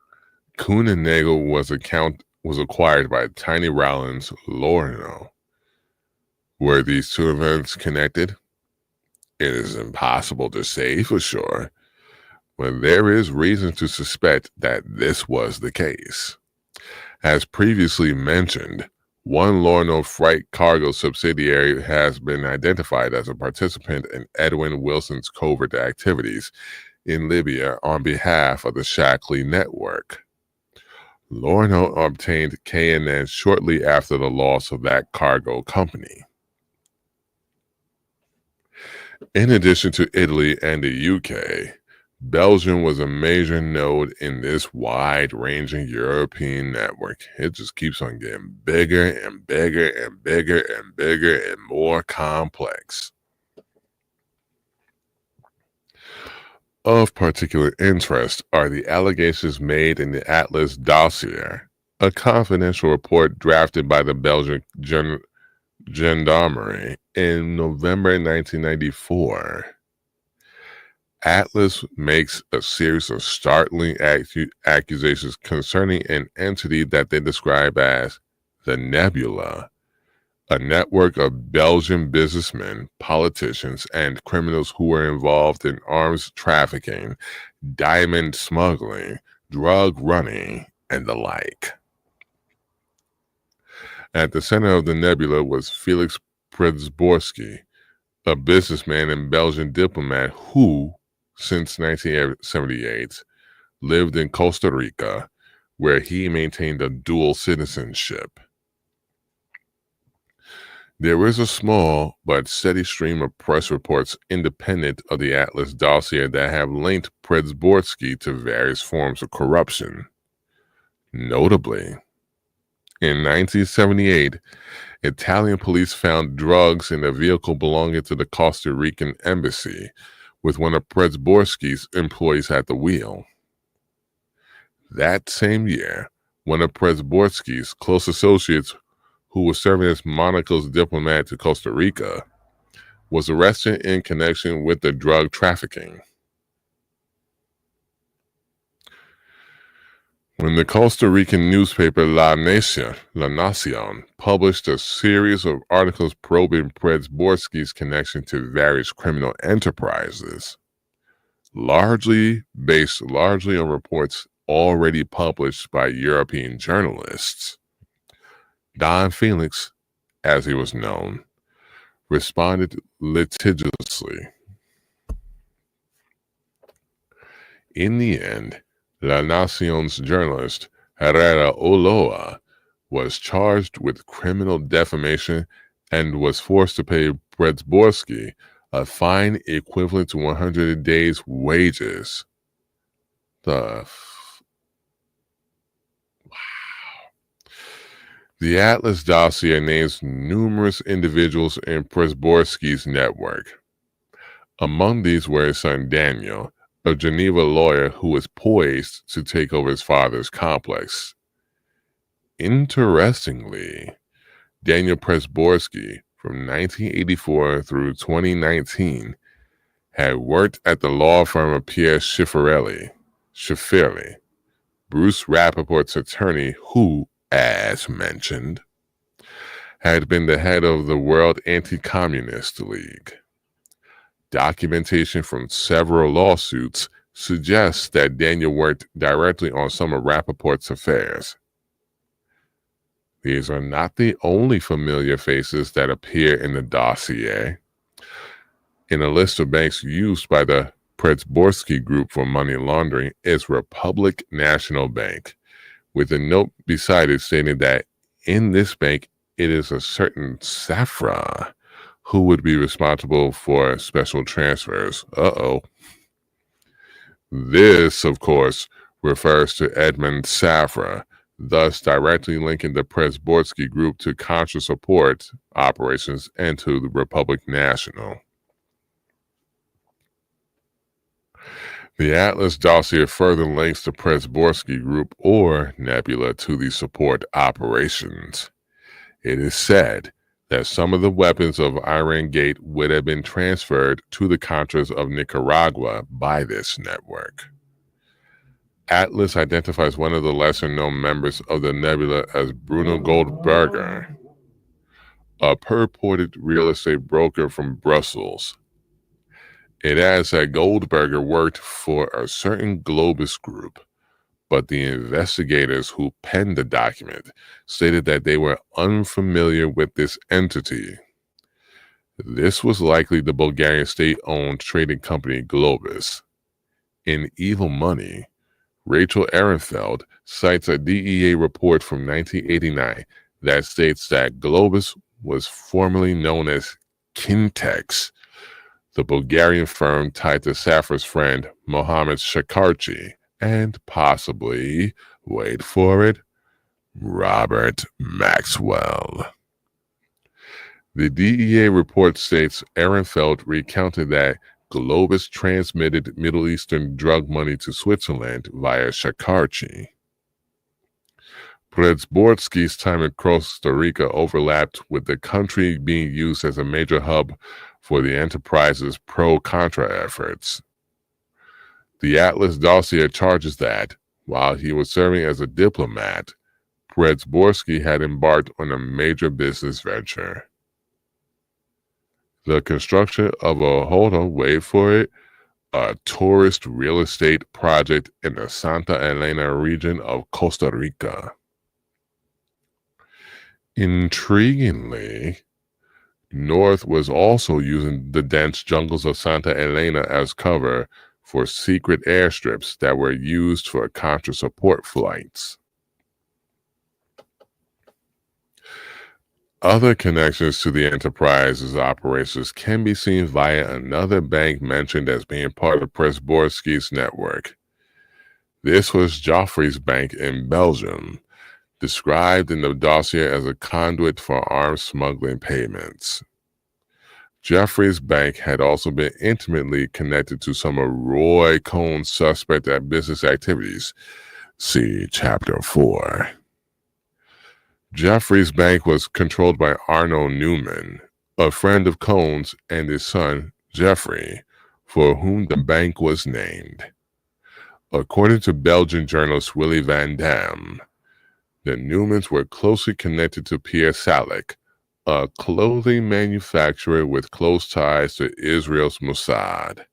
Kuhn and Nagel was acquired by Tiny Rollins Lorno. Were these two events connected? It is impossible to say for sure, but there is reason to suspect that this was the case. As previously mentioned, one Lorno freight cargo subsidiary has been identified as a participant in Edwin Wilson's covert activities in Libya on behalf of the Shackley Network. Lorno obtained K&N shortly after the loss of that cargo company. In addition to Italy and the UK, Belgium was a major node in this wide-ranging European network. It just keeps on getting bigger and bigger and bigger and bigger and more complex. Of particular interest are the allegations made in the Atlas dossier, a confidential report drafted by the Belgian Gendarmerie in November 1994. Atlas makes a series of startling accusations concerning an entity that they describe as the Nebula, a network of Belgian businessmen, politicians, and criminals who were involved in arms trafficking, diamond smuggling, drug running, and the like. At the center of the Nebula was Felix Predzborski, a businessman and Belgian diplomat who, since 1978, lived in Costa Rica, where he maintained a dual citizenship. There is a small but steady stream of press reports independent of the Atlas dossier that have linked Predzborski to various forms of corruption. Notably, in 1978, Italian police found drugs in a vehicle belonging to the Costa Rican embassy, with one of Predzborski's employees at the wheel. That same year, one of Predzborski's close associates, who was serving as Monaco's diplomat to Costa Rica, was arrested in connection with the drug trafficking. When the Costa Rican newspaper La Nación published a series of articles probing Predzborski's connection to various criminal enterprises, based largely on reports already published by European journalists, Don Felix, as he was known, responded litigiously. In the end, La Nación's journalist, Herrera Ulloa, was charged with criminal defamation and was forced to pay Przeworski a fine equivalent to 100 days' wages. The Atlas dossier names numerous individuals in Przeworski's network. Among these were his son Daniel, a Geneva lawyer who was poised to take over his father's complex. Interestingly, Daniel Przeworski, from 1984 through 2019, had worked at the law firm of Pierre Schifferelli, Bruce Rappaport's attorney who, as mentioned, had been the head of the World Anti-Communist League. Documentation from several lawsuits suggests that Daniel worked directly on some of Rappaport's affairs. These are not the only familiar faces that appear in the dossier. In a list of banks used by the Przeworski Group for money laundering is Republic National Bank, with a note beside it stating that in this bank it is a certain Safra who would be responsible for special transfers. This, of course, refers to Edmund Safra, thus directly linking the Przeworski Group to Contra support operations and to the Republic National. The Atlas dossier further links the Przeworski Group, or Nebula, to the support operations. It is said that some of the weapons of Iran Gate would have been transferred to the Contras of Nicaragua by this network. Atlas identifies one of the lesser-known members of the Nebula as Bruno Goldberger, a purported real estate broker from Brussels. It adds that Goldberger worked for a certain Globus group, but the investigators who penned the document stated that they were unfamiliar with this entity. This was likely the Bulgarian state-owned trading company Globus. In Evil Money, Rachel Ehrenfeld cites a DEA report from 1989 that states that Globus was formerly known as Kintex, the Bulgarian firm tied to Safra's friend Mohammed Shakarchi, and possibly, wait for it, Robert Maxwell. The DEA report states Ehrenfeld recounted that Globus transmitted Middle Eastern drug money to Switzerland via Shakarchi. Przeworski's time in Costa Rica overlapped with the country being used as a major hub for the enterprise's pro-Contra efforts. The Atlas dossier charges that, while he was serving as a diplomat, Przeworski had embarked on a major business venture. The construction of a tourist real estate project in the Santa Elena region of Costa Rica. Intriguingly, North was also using the dense jungles of Santa Elena as cover for secret airstrips that were used for Contra support flights. Other connections to the enterprise's operations can be seen via another bank mentioned as being part of Przeworski's network. This was Joffrey's Bank in Belgium, described in the dossier as a conduit for arms smuggling payments. Jeffrey's Bank had also been intimately connected to some of Roy Cohn's suspect business activities. See Chapter 4. Jeffrey's Bank was controlled by Arno Newman, a friend of Cohn's and his son, Jeffrey, for whom the bank was named. According to Belgian journalist Willy van Dam, the Newmans were closely connected to Pierre Salik, a clothing manufacturer with close ties to Israel's Mossad.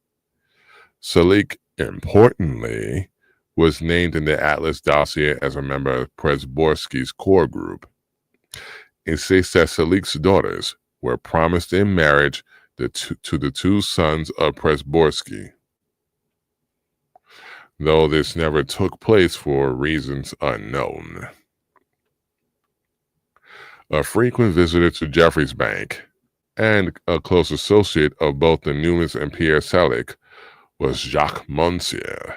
Salik, importantly, was named in the Atlas dossier as a member of Przeworski's core group. It states that Salik's daughters were promised in marriage to the two sons of Przeworski, though this never took place for reasons unknown. A frequent visitor to Jeffries Bank and a close associate of both the Newmans and Pierre Salic was Jacques Monsieur,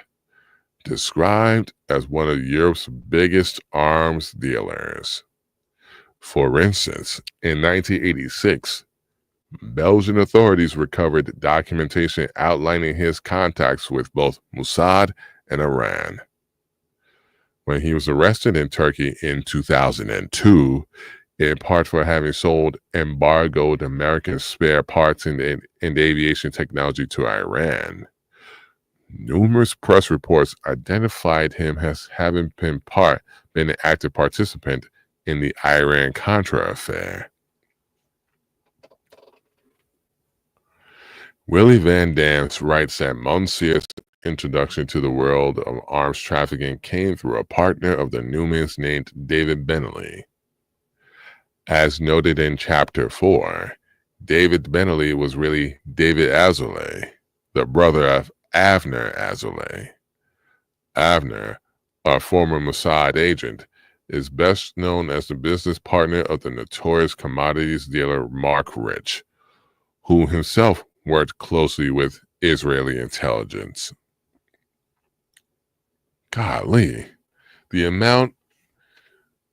described as one of Europe's biggest arms dealers. For instance, in 1986, Belgian authorities recovered documentation outlining his contacts with both Mossad and Iran. When he was arrested in Turkey in 2002, in part for having sold embargoed American spare parts and aviation technology to Iran, numerous press reports identified him as having been an active participant in the Iran-Contra affair. Willie Van Dam writes that Monsieur's introduction to the world of arms trafficking came through a partner of the Newmans named David Benelli. As noted in Chapter 4, David Benelli was really David Azoulay, the brother of Avner Azoulay. Avner, a former Mossad agent, is best known as the business partner of the notorious commodities dealer Mark Rich, who himself worked closely with Israeli intelligence. Golly, the amount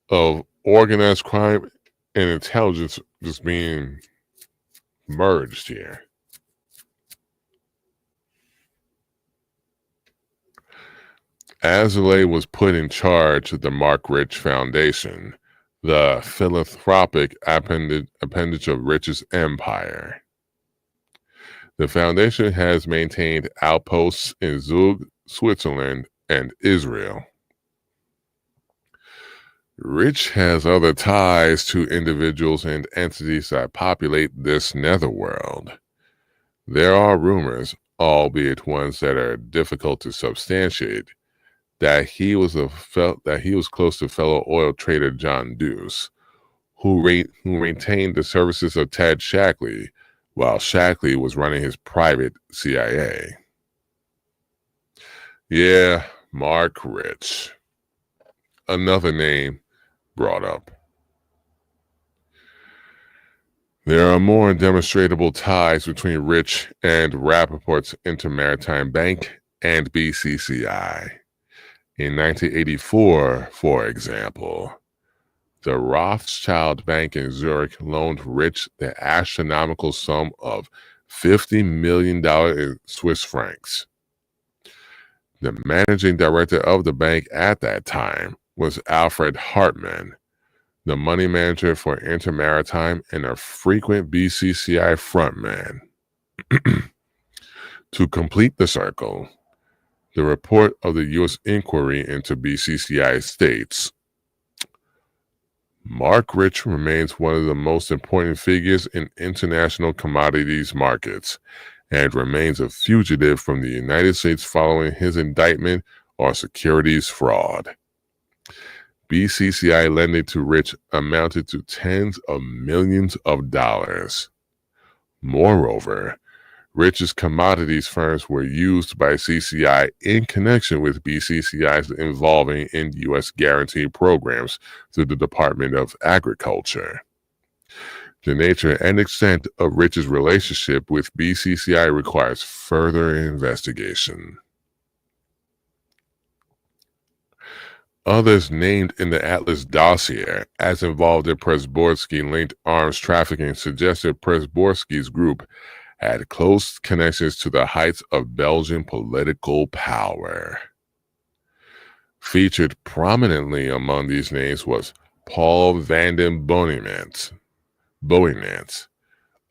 of organized crime and intelligence just being merged here. Azoulay was put in charge of the Mark Rich Foundation, the philanthropic appendage of Rich's empire. The foundation has maintained outposts in Zug, Switzerland, and Israel. Rich has other ties to individuals and entities that populate this netherworld. There are rumors, albeit ones that are difficult to substantiate, that he was close to fellow oil trader John Deuce, who maintained the services of Ted Shackley, while Shackley was running his private CIA. Yeah, Mark Rich. Another name brought up. There are more demonstrable ties between Rich and Rappaport's Intermaritime Bank and BCCI. In 1984, for example, the Rothschild Bank in Zurich loaned Rich the astronomical sum of $50 million in Swiss francs. The managing director of the bank at that time was Alfred Hartmann, the money manager for Intermaritime and a frequent BCCI frontman. To complete the circle, the report of the U.S. inquiry into BCCI states, Mark Rich remains one of the most important figures in international commodities markets and remains a fugitive from the United States following his indictment on securities fraud. BCCI lending to Rich amounted to tens of millions of dollars. Moreover, Rich's commodities firms were used by CCI in connection with BCCI's involving in U.S. guarantee programs through the Department of Agriculture. The nature and extent of Rich's relationship with BCCI requires further investigation. Others named in the Atlas dossier as involved in Przeworski-linked arms trafficking suggested Przeworski's group had close connections to the heights of Belgian political power. Featured prominently among these names was Paul van den Boeymans,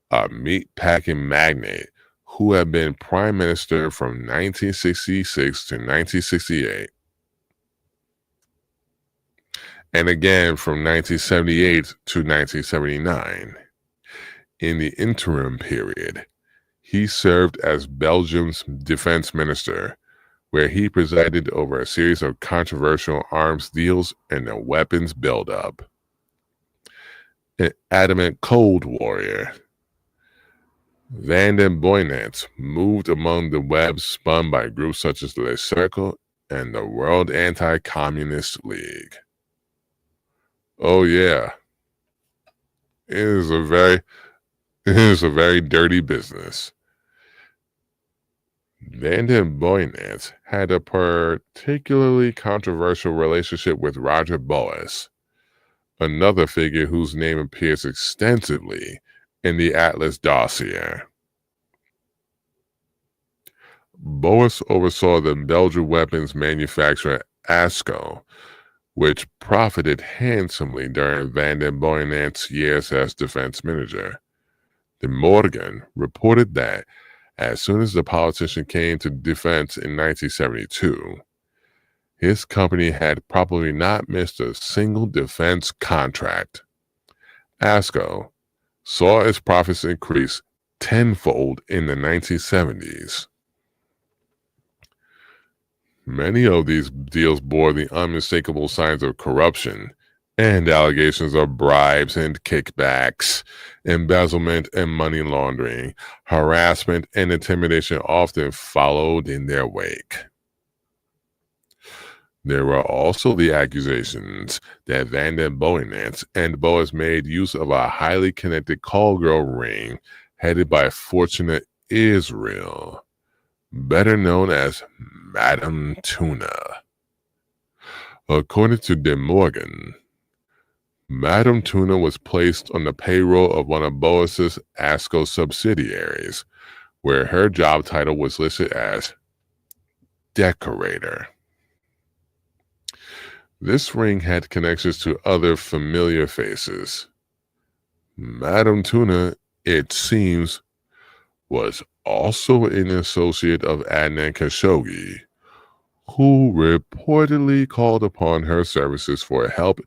a meat-packing magnate who had been prime minister from 1966 to 1968, and again from 1978 to 1979. In the interim period, he served as Belgium's defense minister, where he presided over a series of controversial arms deals and a weapons buildup. An adamant Cold Warrior, Van den Boeymans moved among the webs spun by groups such as Le Cercle and the World Anti-Communist League. Oh yeah, It is a very it is a very dirty business. Vanden Boynance had a particularly controversial relationship with Roger Boas, another figure whose name appears extensively in the Atlas dossier. Boas oversaw the Belgian weapons manufacturer ASCO, which profited handsomely during Vanden Boynance's years as defense manager. De Morgan reported that as soon as the politician came to defense in 1972, his company had probably not missed a single defense contract. ASCO saw its profits increase tenfold in the 1970s. Many of these deals bore the unmistakable signs of corruption and allegations of bribes and kickbacks, embezzlement and money laundering, harassment and intimidation often followed in their wake. There were also the accusations that Vanden Boynance and Boas made use of a highly connected call girl ring headed by Fortuna Israel, better known as Madame Tuna. According to De Morgan, Madame Tuna was placed on the payroll of one of Boas's ASCO subsidiaries, where her job title was listed as decorator. This ring had connections to other familiar faces. Madame Tuna, it seems, was also an associate of Adnan Khashoggi, who reportedly called upon her services for help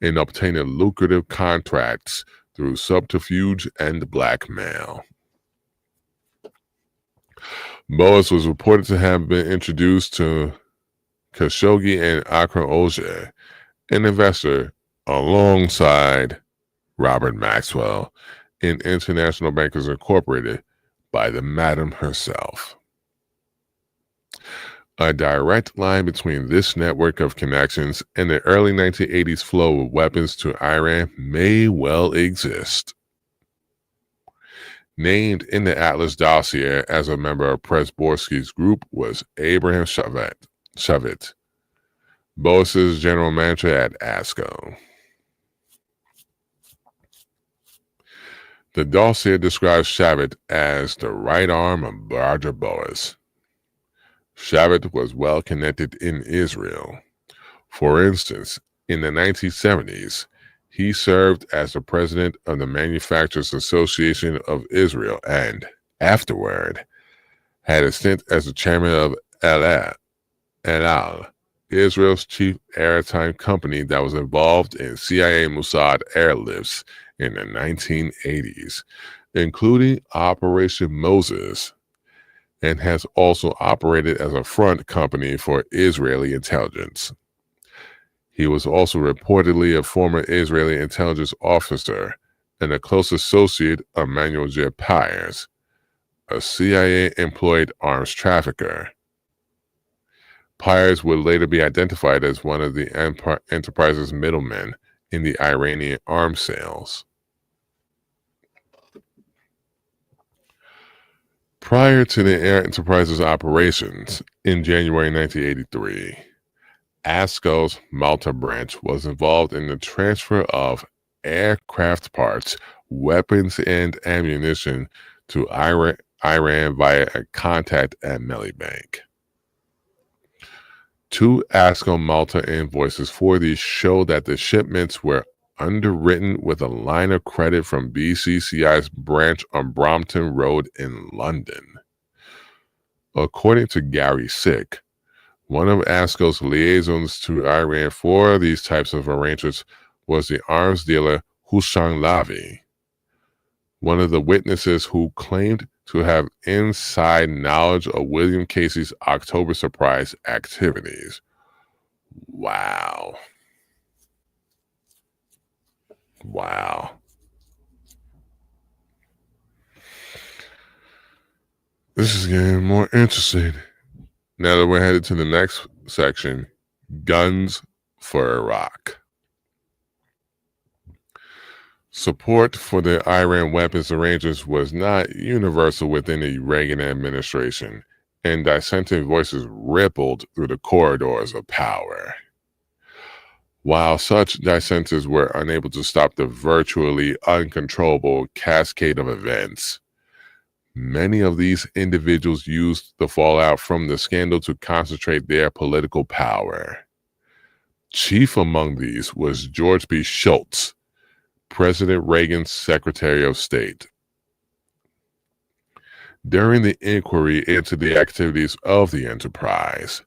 in obtaining lucrative contracts through subterfuge and blackmail. Boas was reported to have been introduced to Khashoggi and Akram Oje, an investor alongside Robert Maxwell in International Bankers Incorporated by the madam herself. A direct line between this network of connections and the early 1980s flow of weapons to Iran may well exist. Named in the Atlas dossier as a member of Pressborsky's group was Abraham Shavit, Boas's general manager at ASCO. The dossier describes Shavit as the right arm of Roger Boas. Shavit was well connected in Israel. For instance, in the 1970s, he served as the president of the Manufacturers Association of Israel and, afterward, had a stint as the chairman of El Al, Israel's chief airtime company that was involved in CIA Mossad airlifts in the 1980s, including Operation Moses, and has also operated as a front company for Israeli intelligence. He was also reportedly a former Israeli intelligence officer and a close associate of Manuel J. Pyers, a CIA-employed arms trafficker. Pyers would later be identified as one of the enterprise's middlemen in the Iranian arms sales. Prior to the Air Enterprise's operations in January 1983, ASCO's Malta branch was involved in the transfer of aircraft parts, weapons, and ammunition to Iran via a contact at Mellibank. 2 ASCO Malta invoices for these show that the shipments were underwritten with a line of credit from BCCI's branch on Brompton Road in London. According to Gary Sick, one of ASCO's liaisons to Iran for these types of arrangements was the arms dealer Hushan Lavi, one of the witnesses who claimed to have inside knowledge of William Casey's October surprise activities. Wow. This is getting more interesting. Now that we're headed to the next section, guns for Iraq. Support for the Iran weapons arrangements was not universal within the Reagan administration, and dissenting voices rippled through the corridors of power. While such dissenters were unable to stop the virtually uncontrollable cascade of events, many of these individuals used the fallout from the scandal to concentrate their political power. Chief among these was George B. Shultz, President Reagan's Secretary of State. During the inquiry into the activities of the enterprise,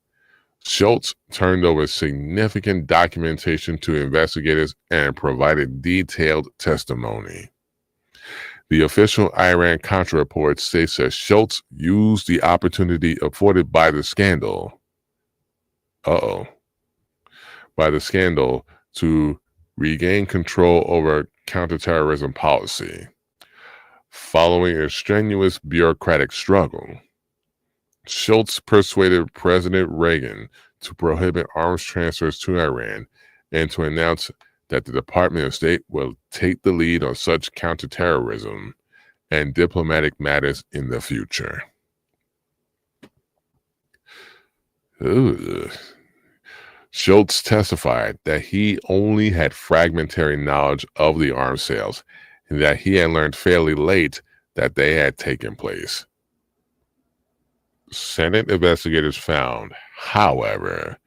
Shultz turned over significant documentation to investigators and provided detailed testimony. The official Iran-Contra report states that Shultz used the opportunity afforded by the scandal to regain control over counterterrorism policy. Following a strenuous bureaucratic struggle, Shultz persuaded President Reagan to prohibit arms transfers to Iran and to announce that the Department of State will take the lead on such counterterrorism and diplomatic matters in the future. Ugh. Shultz testified that he only had fragmentary knowledge of the arms sales and that he had learned fairly late that they had taken place. Senate investigators found, however,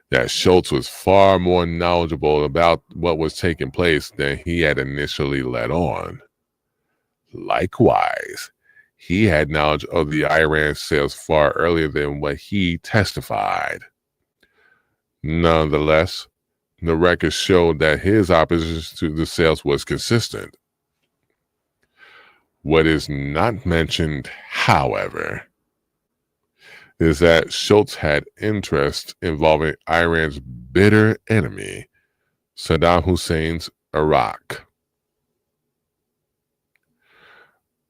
that Shultz was far more knowledgeable about what was taking place than he had initially let on. Likewise, he had knowledge of the Iran sales far earlier than what he testified. Nonetheless, the records showed that his opposition to the sales was consistent. What is not mentioned, however, is that Shultz had interest involving Iran's bitter enemy, Saddam Hussein's Iraq.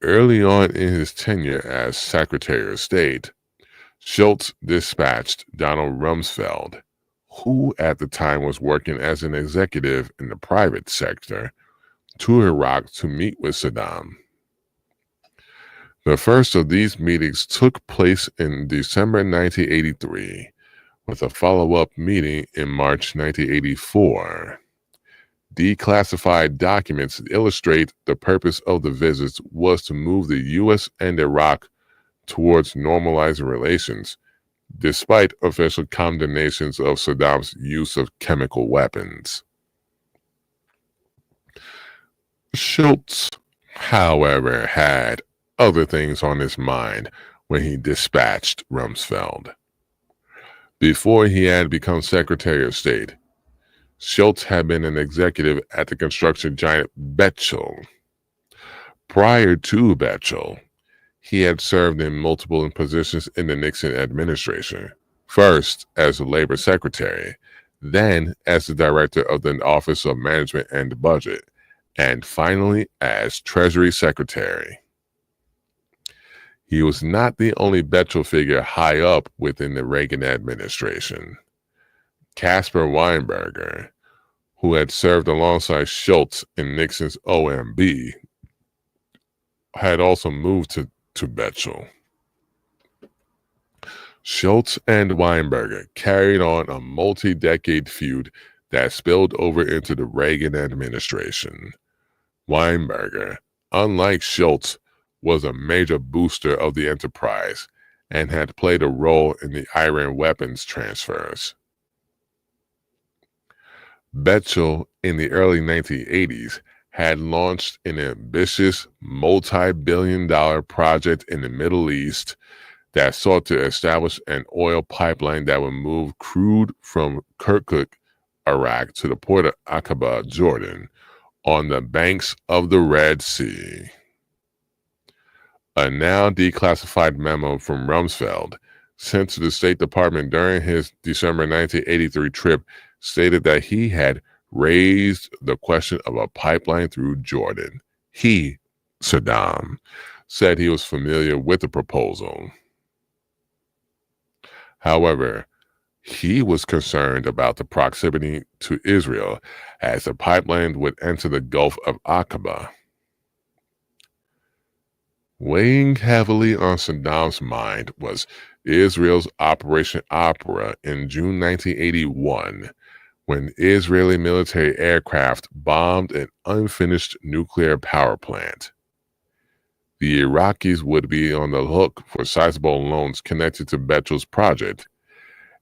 Early on in his tenure as Secretary of State, Shultz dispatched Donald Rumsfeld, who at the time was working as an executive in the private sector, to Iraq to meet with Saddam. The first of these meetings took place in December 1983, with a follow-up meeting in March 1984. Declassified documents illustrate the purpose of the visits was to move the U.S. and Iraq towards normalizing relations, despite official condemnations of Saddam's use of chemical weapons. Shultz, however, had other things on his mind when he dispatched Rumsfeld. Before he had become Secretary of State, Shultz had been an executive at the construction giant Bechtel. Prior to Bechtel, he had served in multiple positions in the Nixon administration, first as the Labor Secretary, then as the Director of the Office of Management and Budget, and finally as Treasury Secretary. He was not the only Bechtel figure high up within the Reagan administration. Caspar Weinberger, who had served alongside Shultz in Nixon's OMB, had also moved to Bechtel. Shultz and Weinberger carried on a multi-decade feud that spilled over into the Reagan administration. Weinberger, unlike Shultz, was a major booster of the enterprise and had played a role in the Iran weapons transfers. Bechtel, in the early 1980s, had launched an ambitious multi-billion-dollar project in the Middle East that sought to establish an oil pipeline that would move crude from Kirkuk, Iraq, to the port of Aqaba, Jordan, on the banks of the Red Sea. A now declassified memo from Rumsfeld, sent to the State Department during his December 1983 trip, stated that he had raised the question of a pipeline through Jordan. He, Saddam, said he was familiar with the proposal. However, He was concerned about the proximity to Israel as the pipeline would enter the Gulf of Aqaba. Weighing heavily on Saddam's mind was Israel's Operation Opera in June 1981, when Israeli military aircraft bombed an unfinished nuclear power plant. The Iraqis would be on the hook for sizable loans connected to Betel's project,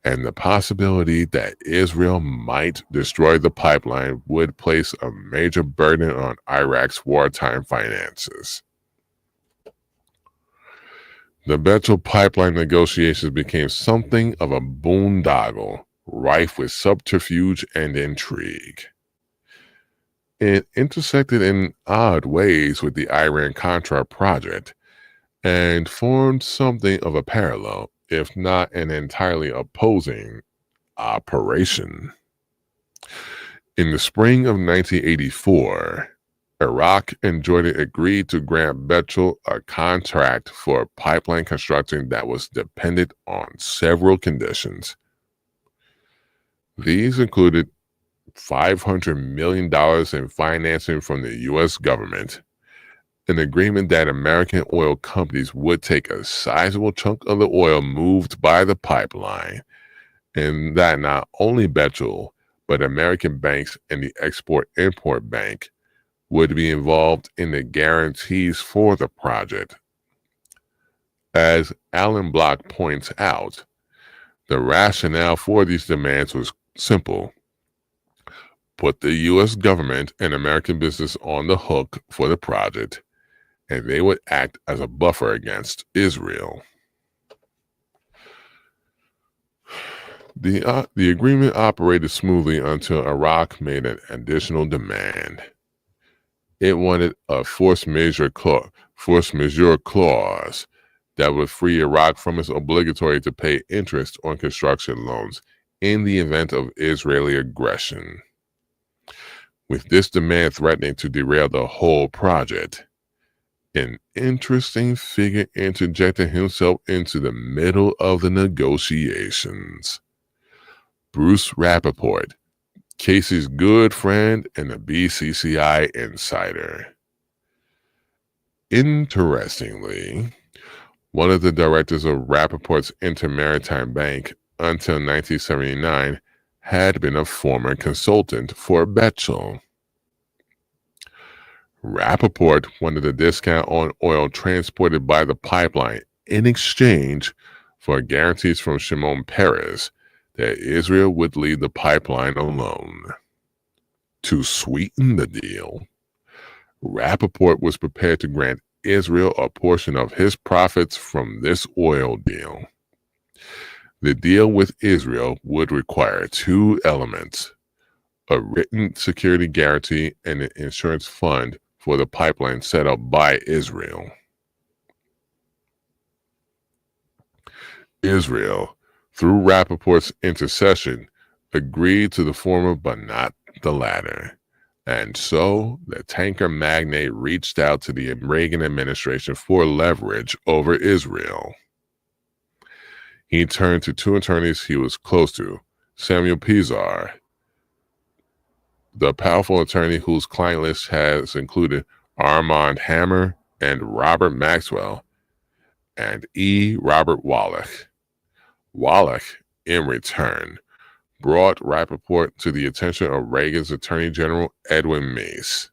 and the possibility that Israel might destroy the pipeline would place a major burden on Iraq's wartime finances. The Betel pipeline negotiations became something of a boondoggle, rife with subterfuge and intrigue. It intersected in odd ways with the Iran-Contra project and formed something of a parallel, if not an entirely opposing operation. In the spring of 1984, Iraq and Jordan agreed to grant Betel a contract for pipeline construction that was dependent on several conditions. These included $500 million in financing from the U.S. government, an agreement that American oil companies would take a sizable chunk of the oil moved by the pipeline, and that not only Betel, but American banks and the Export-Import Bank would be involved in the guarantees for the project. As Alan Block points out, the rationale for these demands was simple. Put the U.S. government and American business on the hook for the project, and they would act as a buffer against Israel. The agreement operated smoothly until Iraq made an additional demand. It wanted a force majeure clause that would free Iraq from its obligatory to pay interest on construction loans in the event of Israeli aggression. With this demand threatening to derail the whole project, an interesting figure interjected himself into the middle of the negotiations. Bruce Rappaport, Casey's good friend and a BCCI insider. Interestingly, one of the directors of Rappaport's Intermaritime Bank until 1979 had been a former consultant for Betel. Rappaport wanted a discount on oil transported by the pipeline in exchange for guarantees from Shimon Peres that Israel would leave the pipeline alone. To sweeten the deal, Rappaport was prepared to grant Israel a portion of his profits from this oil deal. The deal with Israel would require two elements: a written security guarantee and an insurance fund for the pipeline set up by Israel. Israel, through Rappaport's intercession, agreed to the former but not the latter. And so the tanker magnate reached out to the Reagan administration for leverage over Israel. He turned to two attorneys he was close to, Samuel Pizar, the powerful attorney whose client list has included Armand Hammer and Robert Maxwell, and E. Robert Wallach. Wallach, in return, brought Rappaport to the attention of Reagan's Attorney General Edwin Meese.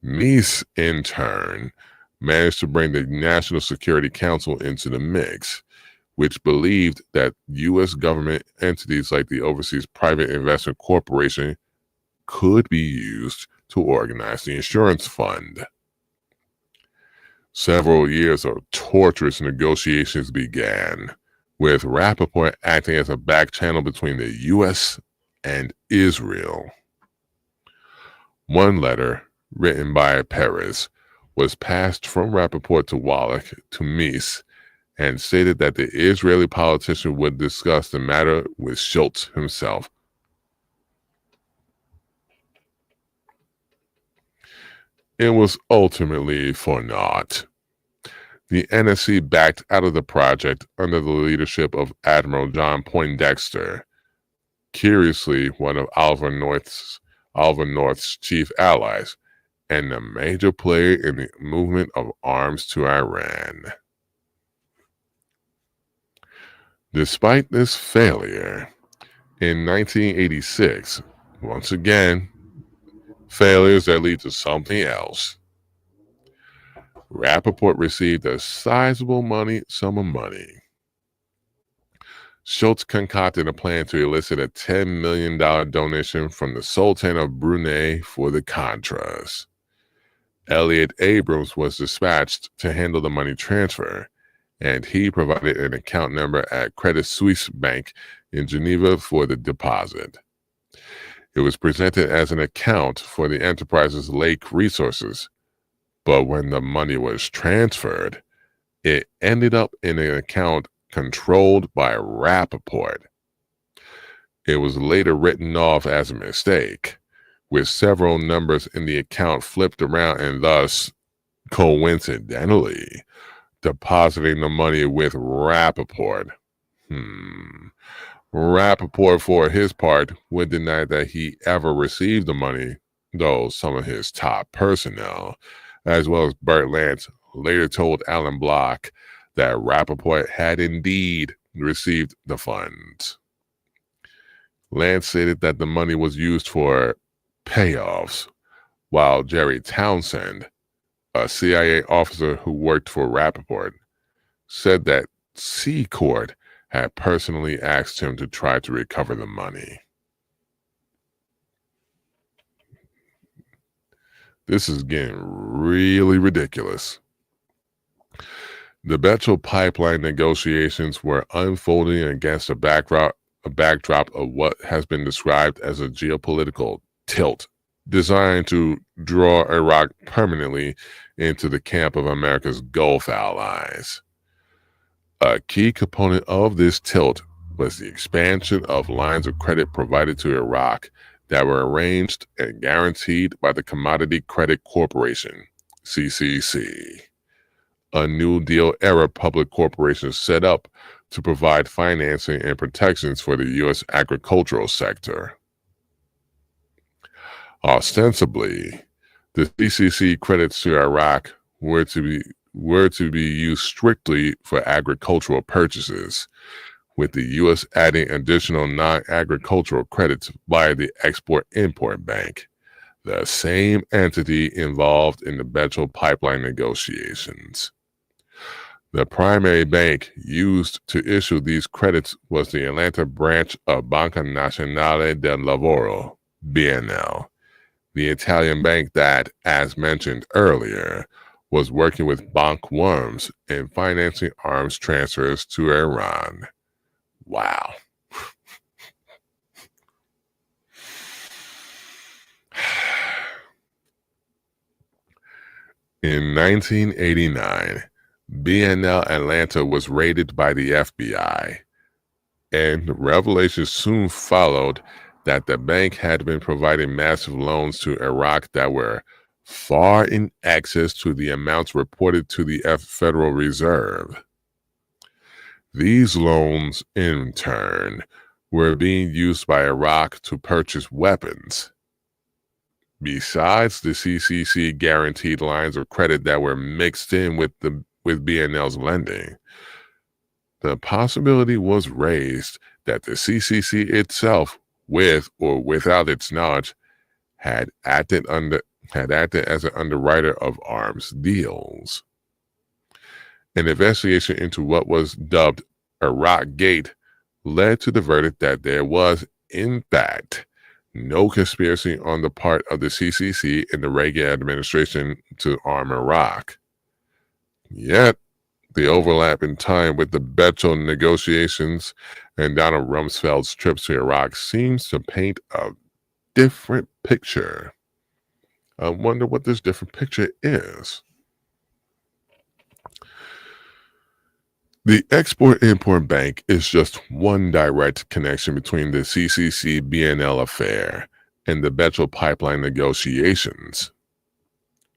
Meese, in turn, managed to bring the National Security Council into the mix, which believed that U.S. government entities like the Overseas Private Investment Corporation could be used to organize the insurance fund. Several years of torturous negotiations began, with Rappaport acting as a back channel between the U.S. and Israel. One letter, written by Peres, was passed from Rappaport to Wallach to Meese and stated that the Israeli politician would discuss the matter with Schultz himself. It was ultimately for naught. The NSC backed out of the project under the leadership of Admiral John Poindexter, curiously one of Oliver North's chief allies, and a major player in the movement of arms to Iran. Despite this failure, in 1986, once again, failures that lead to something else, Rappaport received a sizable sum of money. Schultz concocted a plan to elicit a $10 million donation from the Sultan of Brunei for the Contras. Elliot Abrams was dispatched to handle the money transfer, and he provided an account number at Credit Suisse Bank in Geneva for the deposit. It was presented as an account for the enterprise's lake resources, but when the money was transferred, it ended up in an account controlled by Rappaport. It was later written off as a mistake, with several numbers in the account flipped around and thus, coincidentally, depositing the money with Rappaport. Rappaport, for his part, would deny that he ever received the money, though some of his top personnel, as well as Burt Lance, later told Alan Block that Rappaport had indeed received the funds. Lance stated that the money was used for payoffs, while Jerry Townsend, a CIA officer who worked for Rappaport, said that Secord had personally asked him to try to recover the money. This is getting really ridiculous. The Bechtel pipeline negotiations were unfolding against a backdrop of what has been described as a geopolitical tilt designed to draw Iraq permanently into the camp of America's Gulf allies. A key component of this tilt was the expansion of lines of credit provided to Iraq that were arranged and guaranteed by the Commodity Credit Corporation, CCC, a New Deal era public corporation set up to provide financing and protections for the U.S. agricultural sector. Ostensibly, the CCC credits to Iraq were to be used strictly for agricultural purchases, with the U.S. adding additional non-agricultural credits via the Export-Import Bank, the same entity involved in the Bechtel pipeline negotiations. The primary bank used to issue these credits was the Atlanta branch of Banca Nazionale del Lavoro, BNL, the Italian bank that, as mentioned earlier, was working with Bank Worms in financing arms transfers to Iran. Wow. In 1989, BNL Atlanta was raided by the FBI, and revelations soon followed that the bank had been providing massive loans to Iraq that were far in excess to the amounts reported to the Federal Reserve. These loans, in turn, were being used by Iraq to purchase weapons. Besides the CCC guaranteed lines of credit that were mixed in with BNL's lending, the possibility was raised that the CCC itself, with or without its knowledge, had acted as an underwriter of arms deals. An investigation into what was dubbed Iraq Gate led to the verdict that there was, in fact, no conspiracy on the part of the CCC and the Reagan administration to arm Iraq. Yet, the overlap in time with the Bechtel negotiations and Donald Rumsfeld's trips to Iraq seems to paint a different picture. I wonder what this different picture is. The Export-Import Bank is just one direct connection between the CCC-BNL affair and the Bechtel pipeline negotiations.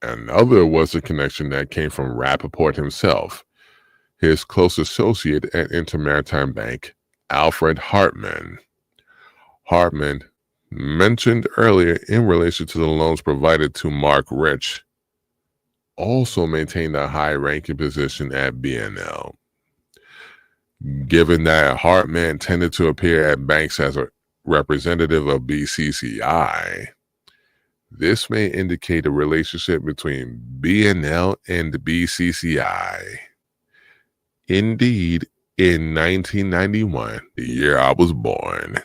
Another was a connection that came from Rappaport himself, his close associate at Intermaritime Bank, Alfred Hartman. Hartman, mentioned earlier in relation to the loans provided to Mark Rich, also maintained a high-ranking position at BNL. Given that Hartman tended to appear at banks as a representative of BCCI, this may indicate a relationship between BNL and BCCI. Indeed, in 1991, the year I was born,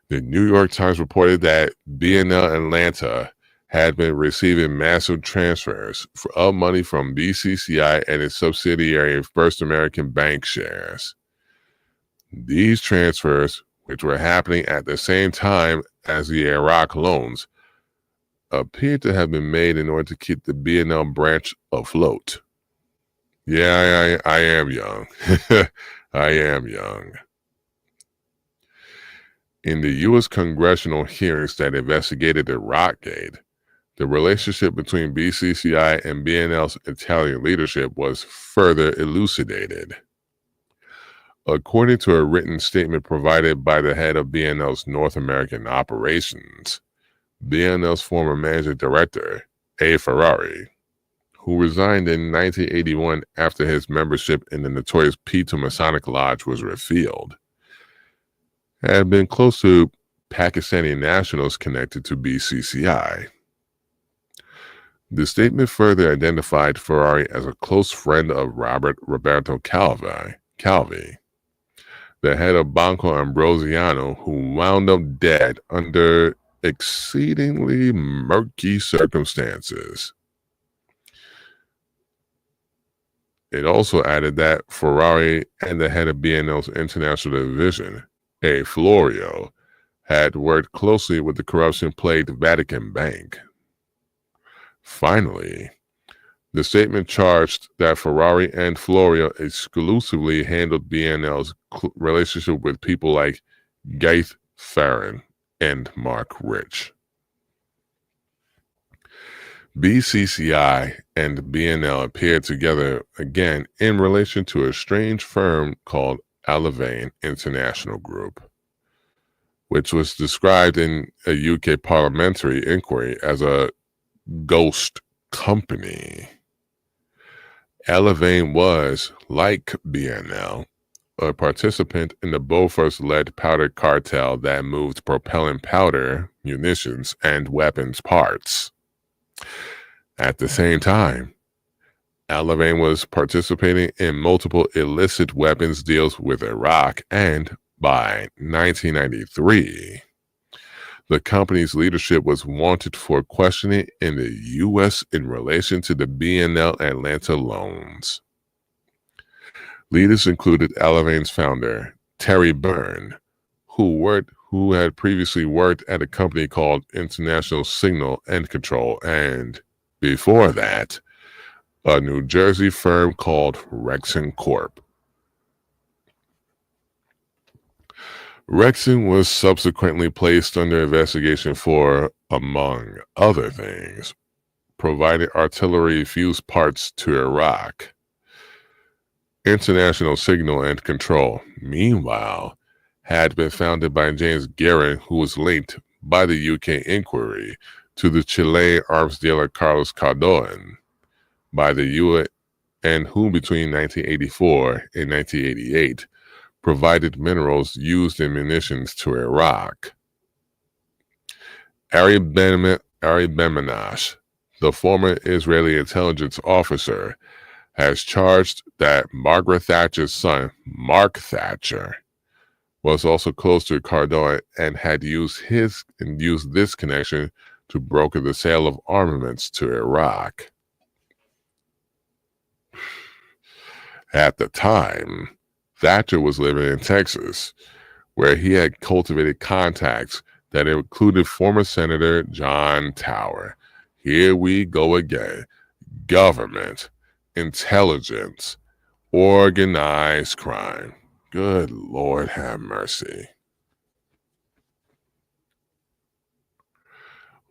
the New York Times reported that BNL Atlanta had been receiving massive transfers of money from BCCI and its subsidiary First American Bank shares. These transfers, which were happening at the same time as the Iraq loans, appeared to have been made in order to keep the BNL branch afloat. Yeah, I am young. I am young. In the U.S. congressional hearings that investigated the Rockgate, the relationship between BCCI and BNL's Italian leadership was further elucidated. According to a written statement provided by the head of BNL's North American operations, BNL's former managing director, A. Ferrari, who resigned in 1981 after his membership in the notorious P2 Masonic Lodge was revealed, had been close to Pakistani nationals connected to BCCI. The statement further identified Ferrari as a close friend of Roberto Calvi, the head of Banco Ambrosiano, who wound up dead under exceedingly murky circumstances. It also added that Ferrari and the head of BNL's international division, A. Florio, had worked closely with the corruption-plagued Vatican Bank. Finally, the statement charged that Ferrari and Florio exclusively handled BNL's relationship with people like Gaith Farron and Mark Rich. BCCI and BNL appeared together again in relation to a strange firm called Alavain International Group, which was described in a UK parliamentary inquiry as a ghost company. Alavain was, like BNL, a participant in the Bofors-led powder cartel that moved propellant powder, munitions, and weapons parts. At the same time, Alavain was participating in multiple illicit weapons deals with Iraq, and by 1993, the company's leadership was wanted for questioning in the U.S. in relation to the BNL Atlanta loans. Leaders included Alavain's founder, Terry Byrne, who had previously worked at a company called International Signal and Control, and before that, a New Jersey firm called Rexon Corp. Rexon was subsequently placed under investigation for, among other things, providing artillery fuse parts to Iraq. International Signal and Control, meanwhile, had been founded by James Guerin, who was linked by the UK inquiry to the Chilean arms dealer Carlos Cardoan, by the UN, and who between 1984 and 1988 provided minerals used in munitions to Iraq. Ari Ben-Menash, the former Israeli intelligence officer, has charged that Margaret Thatcher's son, Mark Thatcher, was also close to Cardoan and had used this connection to broker the sale of armaments to Iraq. At the time, Thatcher was living in Texas, where he had cultivated contacts that included former Senator John Tower. Here we go again. Government, intelligence, organized crime. Good Lord have mercy.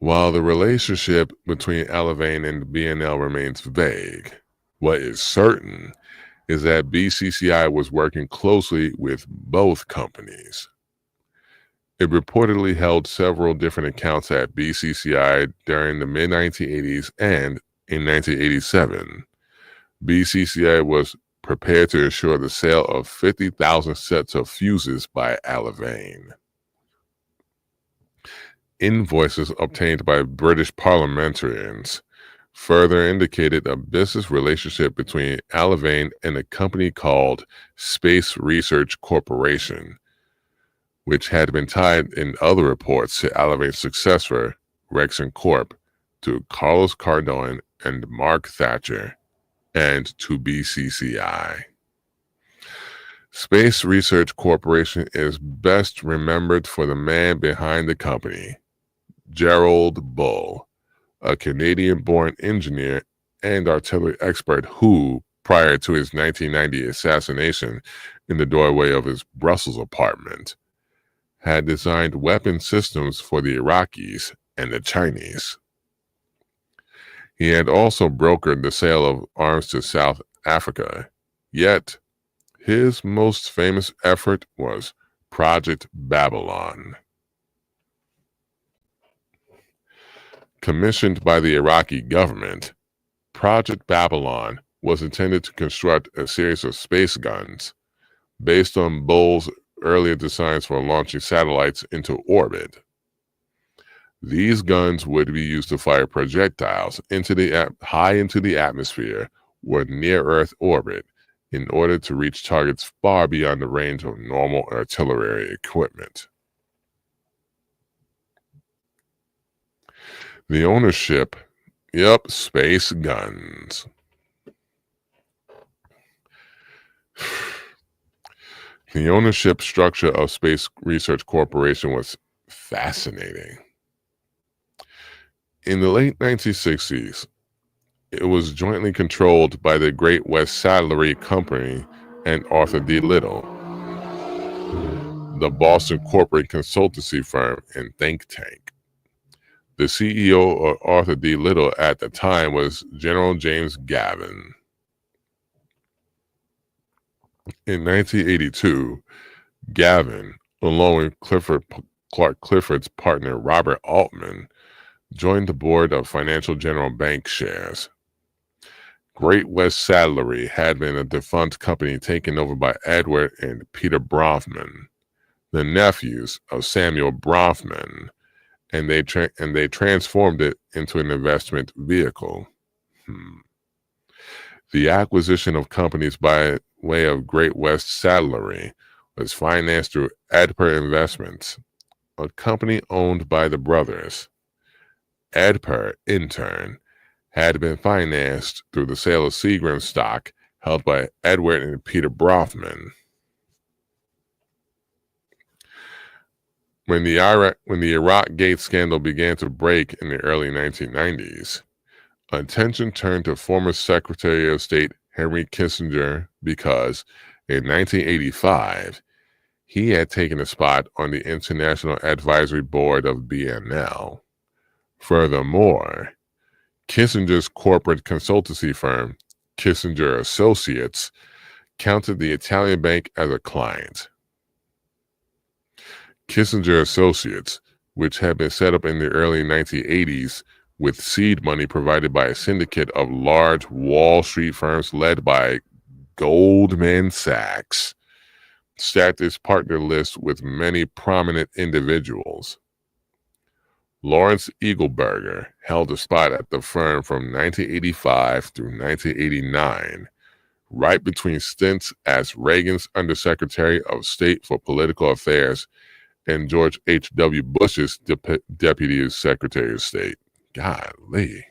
While the relationship between Alavain and BNL remains vague, what is certain is that BCCI was working closely with both companies. It reportedly held several different accounts at BCCI during the mid-1980s, and in 1987, BCCI was prepared to ensure the sale of 50,000 sets of fuses by Alavain. Invoices obtained by British parliamentarians further indicated a business relationship between Alavain and a company called Space Research Corporation, which had been tied in other reports to Alavain's successor, Rexon Corp., to Carlos Cardone and Mark Thatcher, and to BCCI. Space Research Corporation is best remembered for the man behind the company, Gerald Bull, a Canadian-born engineer and artillery expert who, prior to his 1990 assassination in the doorway of his Brussels apartment, had designed weapon systems for the Iraqis and the Chinese. He had also brokered the sale of arms to South Africa, yet his most famous effort was Project Babylon. Commissioned by the Iraqi government, Project Babylon was intended to construct a series of space guns based on Bull's earlier designs for launching satellites into orbit. These guns would be used to fire projectiles high into the atmosphere or near Earth orbit in order to reach targets far beyond the range of normal artillery equipment. The ownership, space guns. The ownership structure of Space Research Corporation was fascinating. In the late 1960s, it was jointly controlled by the Great West Saddlery Company and Arthur D. Little, the Boston corporate consultancy firm and think tank. The CEO of Arthur D. Little at the time was General James Gavin. In 1982, Gavin, along with Clark Clifford's partner Robert Altman, joined the board of Financial General Bank shares. Great West Saddlery had been a defunct company taken over by Edward and Peter Bronfman, the nephews of Samuel Bronfman, and they transformed it into an investment vehicle. The acquisition of companies by way of Great West Saddlery was financed through Edper Investments, a company owned by the brothers. Edper, in turn, had been financed through the sale of Seagram stock held by Edward and Peter Bronfman. When the Iraq Gate scandal began to break in the early 1990s, attention turned to former Secretary of State Henry Kissinger because, in 1985, he had taken a spot on the International Advisory Board of BNL. Furthermore, Kissinger's corporate consultancy firm, Kissinger Associates, counted the Italian bank as a client. Kissinger Associates, which had been set up in the early 1980s with seed money provided by a syndicate of large Wall Street firms led by Goldman Sachs, stacked its partner list with many prominent individuals. Lawrence Eagleburger held a spot at the firm from 1985 through 1989, right between stints as Reagan's Undersecretary of State for Political Affairs and George H.W. Bush's Deputy Secretary of State. Golly.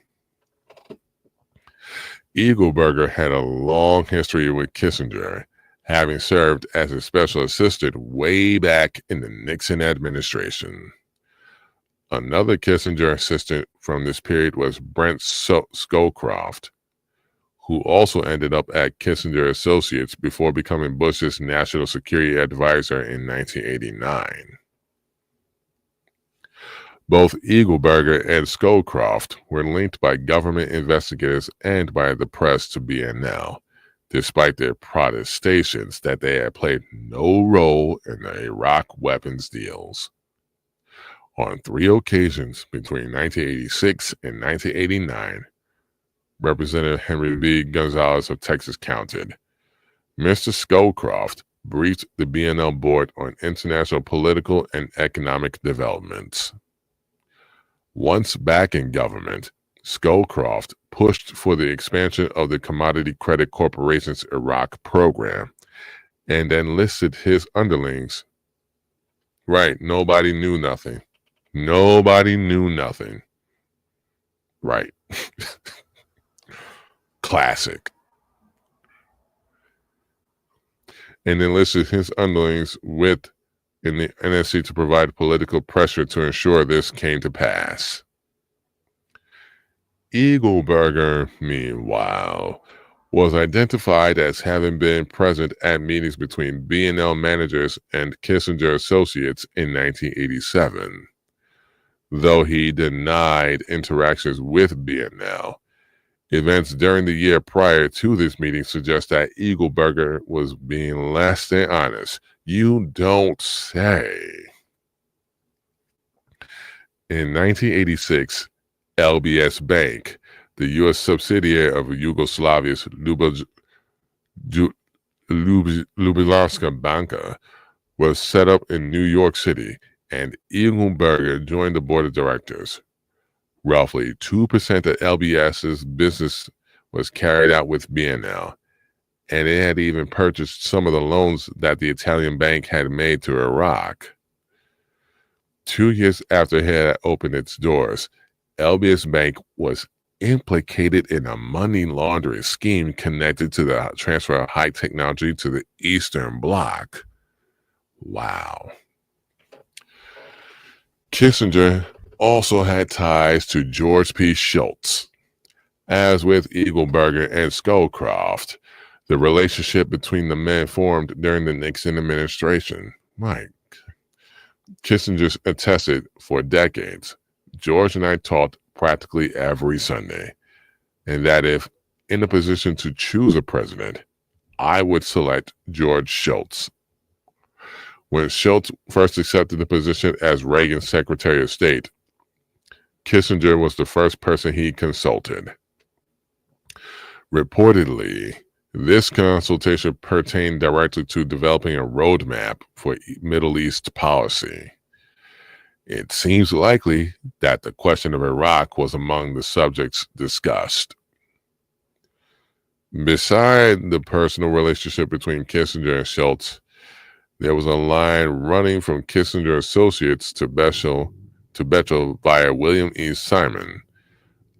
Eagleburger had a long history with Kissinger, having served as a special assistant way back in the Nixon administration. Another Kissinger assistant from this period was Brent Scowcroft, who also ended up at Kissinger Associates before becoming Bush's national security advisor in 1989. Both Eagleburger and Scowcroft were linked by government investigators and by the press to BNL, despite their protestations that they had played no role in the Iraq weapons deals. On 3 occasions between 1986 and 1989, Representative Henry B. Gonzalez of Texas counted, Mr. Scowcroft briefed the BNL board on international political and economic developments. Once back in government, Scowcroft pushed for the expansion of the Commodity Credit Corporation's Iraq program and enlisted his underlings. Right, nobody knew nothing. Nobody knew nothing. Right. Classic. And enlisted his underlings in the NSC to provide political pressure to ensure this came to pass. Eagleburger, meanwhile, was identified as having been present at meetings between BNL managers and Kissinger associates in 1987. Though he denied interactions with BNL, events during the year prior to this meeting suggest that Eagleburger was being less than honest. You don't say. In 1986, LBS Bank, the U.S. subsidiary of Yugoslavia's Ljubljanska Banka, was set up in New York City, and Eagleburger joined the board of directors. Roughly 2% of LBS's business was carried out with BNL, and it had even purchased some of the loans that the Italian bank had made to Iraq. 2 years after it had opened its doors, LBS Bank was implicated in a money laundering scheme connected to the transfer of high technology to the Eastern Bloc. Wow. Kissinger also had ties to George P. Shultz. As with Eagleburger and Scowcroft, the relationship between the men formed during the Nixon administration. Kissinger attested for decades, George and I talked practically every Sunday, and that if in a position to choose a president, I would select George Shultz. When Shultz first accepted the position as Reagan's Secretary of State, Kissinger was the first person he consulted. Reportedly, this consultation pertained directly to developing a roadmap for Middle East policy. It seems likely that the question of Iraq was among the subjects discussed. Beside the personal relationship between Kissinger and Shultz, there was a line running from Kissinger associates to Betchel via William E. Simon,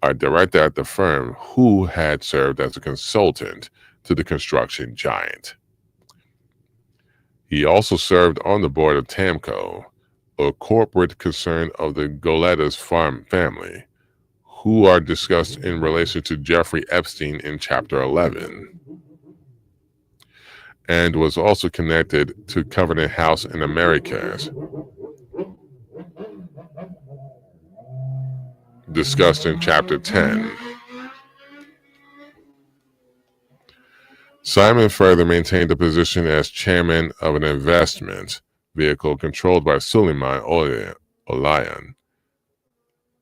a director at the firm who had served as a consultant to the construction giant. He also served on the board of Tamco, a corporate concern of the Goletta's farm family, who are discussed in relation to Jeffrey Epstein in Chapter 11, and was also connected to Covenant House in Americas, discussed in Chapter 10. Simon further maintained a position as chairman of an investment vehicle controlled by Suleiman Olayan,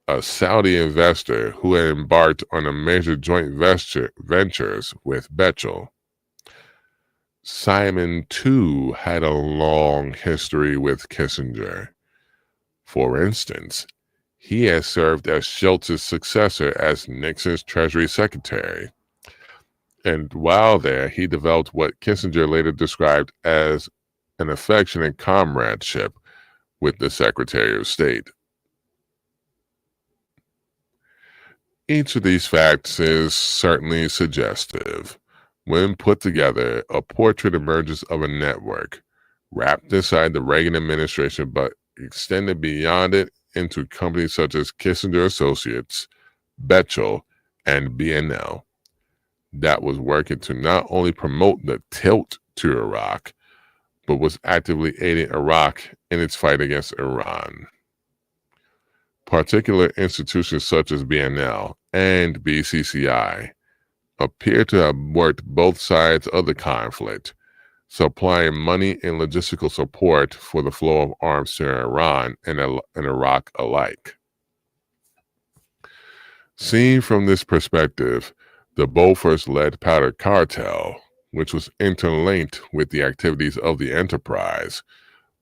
a Saudi investor who had embarked on a major joint ventures with Betchel. Simon, too, had a long history with Kissinger. For instance, he has served as Shultz's successor as Nixon's Treasury Secretary. And while there, he developed what Kissinger later described as an affectionate comradeship with the Secretary of State. Each of these facts is certainly suggestive. When put together, a portrait emerges of a network, wrapped inside the Reagan administration but extended beyond it into companies such as Kissinger Associates, Betchel, and BNL, that was working to not only promote the tilt to Iraq, but was actively aiding Iraq in its fight against Iran. Particular institutions such as BNL and BCCI appear to have worked both sides of the conflict, supplying money and logistical support for the flow of arms to Iran and Iraq alike. Seen from this perspective, the Bofors-led powder cartel, which was interlinked with the activities of the enterprise,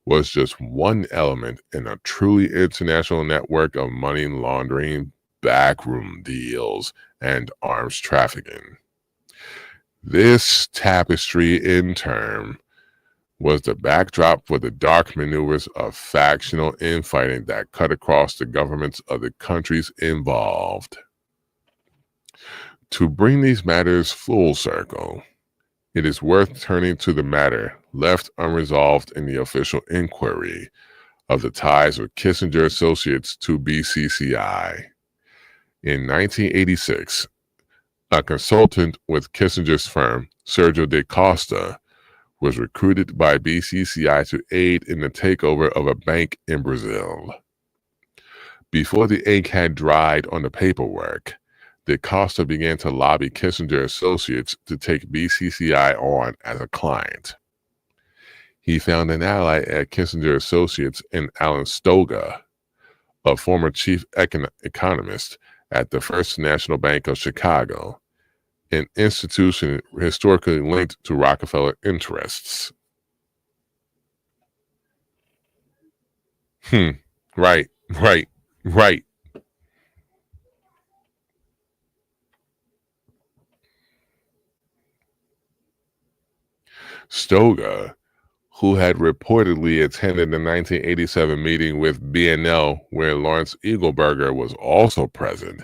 was just one element in a truly international network of money laundering, backroom deals, and arms trafficking. This tapestry, in turn, was the backdrop for the dark maneuvers of factional infighting that cut across the governments of the countries involved. To bring these matters full circle, it is worth turning to the matter left unresolved in the official inquiry of the ties of Kissinger Associates to BCCI. In 1986, a consultant with Kissinger's firm, Sergio da Costa, was recruited by BCCI to aid in the takeover of a bank in Brazil. Before the ink had dried on the paperwork, da Costa began to lobby Kissinger Associates to take BCCI on as a client. He found an ally at Kissinger Associates in Alan Stoga, a former chief economist at the First National Bank of Chicago, an institution historically linked to Rockefeller interests. Right. Stoga, who had reportedly attended the 1987 meeting with BNL where Lawrence Eagleburger was also present,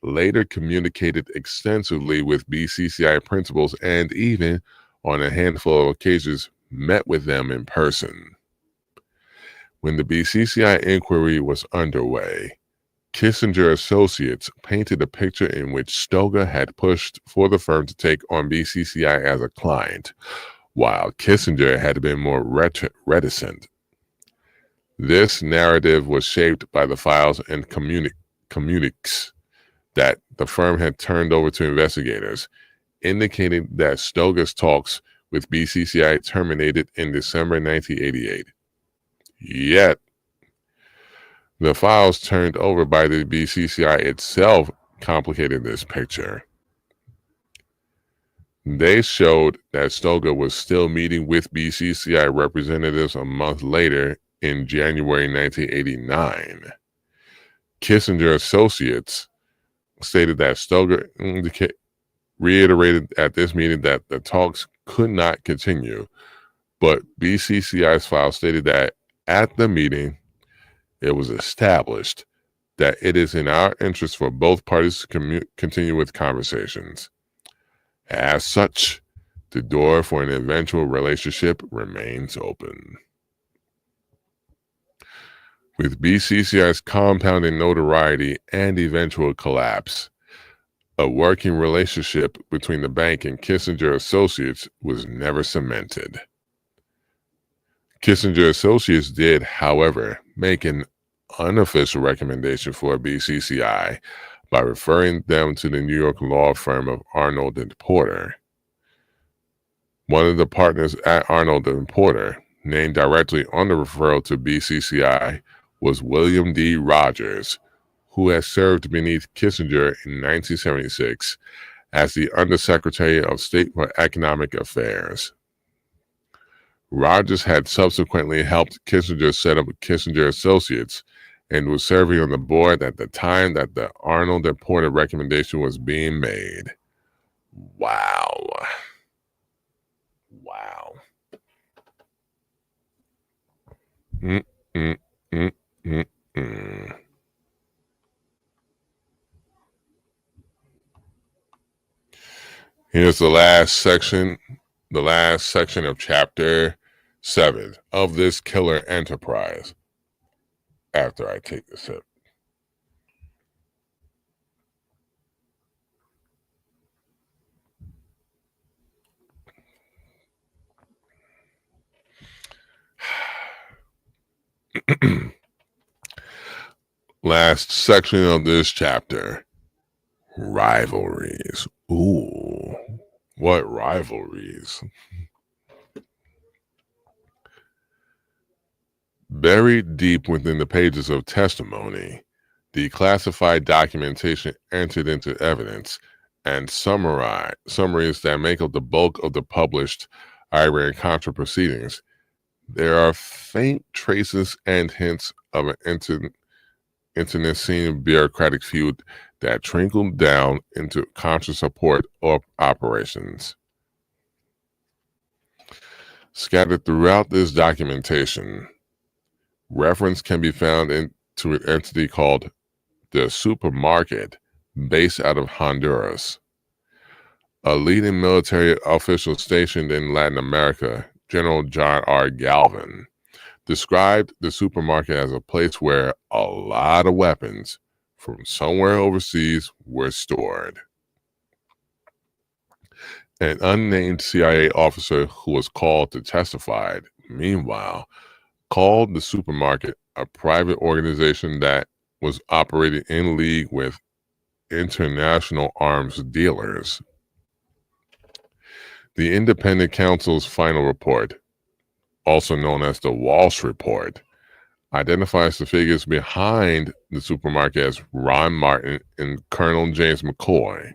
later communicated extensively with BCCI principals and even, on a handful of occasions, met with them in person. When the BCCI inquiry was underway, Kissinger Associates painted a picture in which Stoga had pushed for the firm to take on BCCI as a client, while Kissinger had been more reticent. This narrative was shaped by the files and communiques that the firm had turned over to investigators, indicating that Stoga's talks with BCCI terminated in December 1988. Yet, the files turned over by the BCCI itself complicated this picture. They showed that Stoga was still meeting with BCCI representatives a month later in January 1989. Kissinger Associates stated that Stoga reiterated at this meeting that the talks could not continue, but BCCI's file stated that at the meeting, it was established that it is in our interest for both parties to continue with conversations. As such, the door for an eventual relationship remains open. With BCCI's compounding notoriety and eventual collapse, a working relationship between the bank and Kissinger Associates was never cemented. Kissinger Associates did, however, make an unofficial recommendation for BCCI by referring them to the New York law firm of Arnold and Porter. One of the partners at Arnold and Porter, named directly on the referral to BCCI, was William D. Rogers, who had served beneath Kissinger in 1976 as the Undersecretary of State for Economic Affairs. Rogers had subsequently helped Kissinger set up Kissinger Associates and was serving on the board at the time that the Arnold and Porter recommendation was being made. Wow. Mm, mm, mm, mm, mm. Here's the last section of chapter 7 of this killer enterprise. After I take the sip. Last section of this chapter. Rivalries. Ooh, what rivalries? Buried deep within the pages of testimony, declassified documentation entered into evidence, and summaries that make up the bulk of the published Iran-Contra proceedings, there are faint traces and hints of an internecine bureaucratic feud that trickled down into Contra support operations. Scattered throughout this documentation, reference can be found to an entity called the Supermarket, based out of Honduras. A leading military official stationed in Latin America, General John R. Galvin, described the supermarket as a place where a lot of weapons from somewhere overseas were stored. An unnamed CIA officer who was called to testify, meanwhile, called the supermarket a private organization that was operating in league with international arms dealers. The Independent Counsel's final report, also known as the Walsh Report, identifies the figures behind the supermarket as Ron Martin and Colonel James McCoy,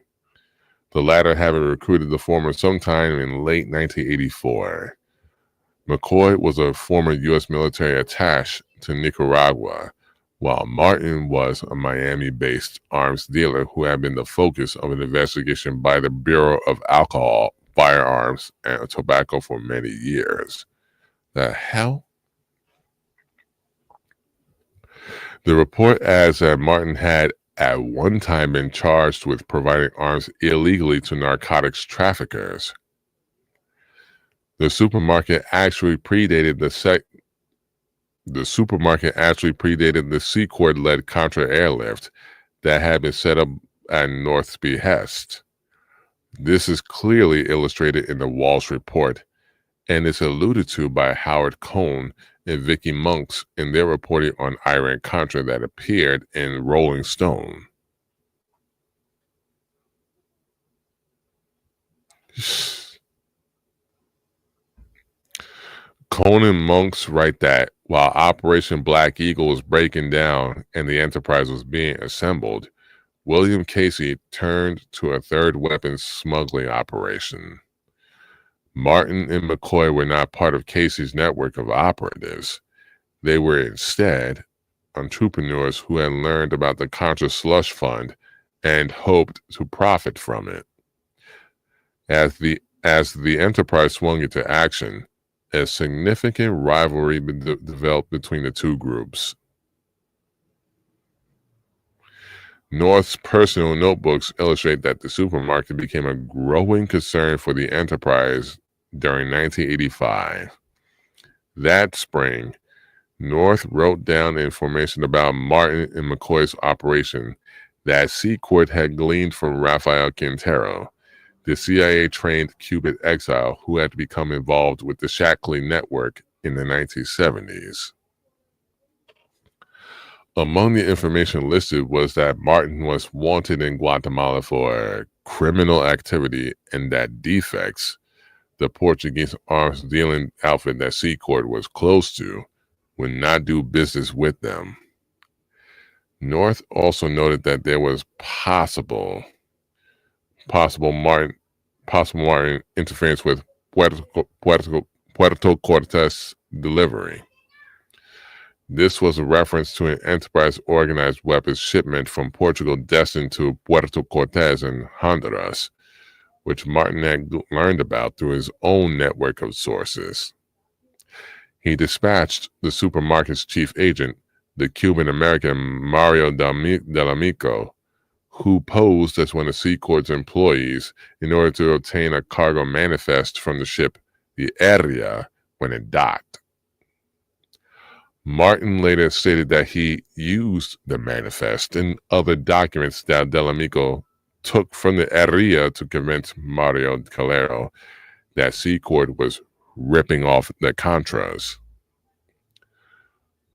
the latter having recruited the former sometime in late 1984. McCoy was a former U.S. military attaché to Nicaragua, while Martin was a Miami-based arms dealer who had been the focus of an investigation by the Bureau of Alcohol, Firearms, and Tobacco for many years. The hell? The report adds that Martin had at one time been charged with providing arms illegally to narcotics traffickers. The supermarket actually predated the Secord-led Contra airlift that had been set up at North's behest. This is clearly illustrated in the Walsh Report, and is alluded to by Howard Cohn and Vicky Monks in their reporting on Iran-Contra that appeared in Rolling Stone. Cohn and Monks write that while Operation Black Eagle was breaking down and the Enterprise was being assembled, William Casey turned to a third weapons smuggling operation. Martin and McCoy were not part of Casey's network of operatives. They were instead entrepreneurs who had learned about the Contra slush fund and hoped to profit from it. As the Enterprise swung into action, a significant rivalry developed between the two groups. North's personal notebooks illustrate that the supermarket became a growing concern for the Enterprise during 1985. That spring, North wrote down information about Martin and McCoy's operation that Secord had gleaned from Rafael Quintero, the CIA-trained Cuban exile who had become involved with the Shackley network in the 1970s. Among the information listed was that Martin was wanted in Guatemala for criminal activity and that Defects, the Portuguese arms dealing outfit that Secord was close to, would not do business with them. North also noted that there was possible Martin interference with Puerto Cortes delivery. This was a reference to an Enterprise organized weapons shipment from Portugal destined to Puerto Cortes in Honduras, which Martin had learned about through his own network of sources. He dispatched the supermarket's chief agent, the Cuban-American Mario Delamico, who posed as one of Secord's employees in order to obtain a cargo manifest from the ship, the Area, when it docked. Martin later stated that he used the manifest and other documents that Delamico took from the Area to convince Mario Calero that Secord was ripping off the Contras.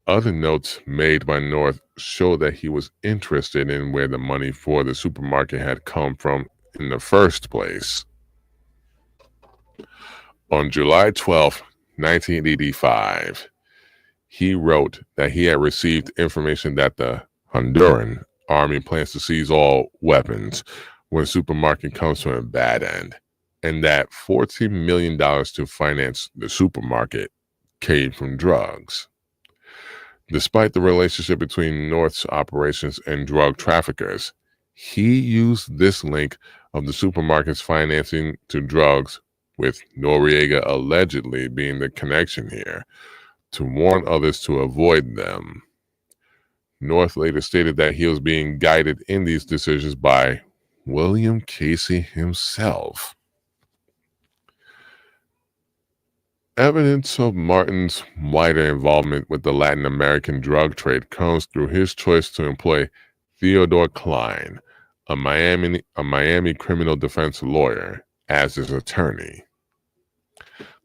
Other notes made by North show that he was interested in where the money for the supermarket had come from in the first place. On July 12, 1985, he wrote that he had received information that the Honduran army plans to seize all weapons when the supermarket comes to a bad end, and that $14 million to finance the supermarket came from drugs. Despite the relationship between North's operations and drug traffickers, he used this link of the supermarket's financing to drugs, with Noriega allegedly being the connection here, to warn others to avoid them. North later stated that he was being guided in these decisions by William Casey himself. Evidence of Martin's wider involvement with the Latin American drug trade comes through his choice to employ Theodore Klein, a Miami criminal defense lawyer, as his attorney.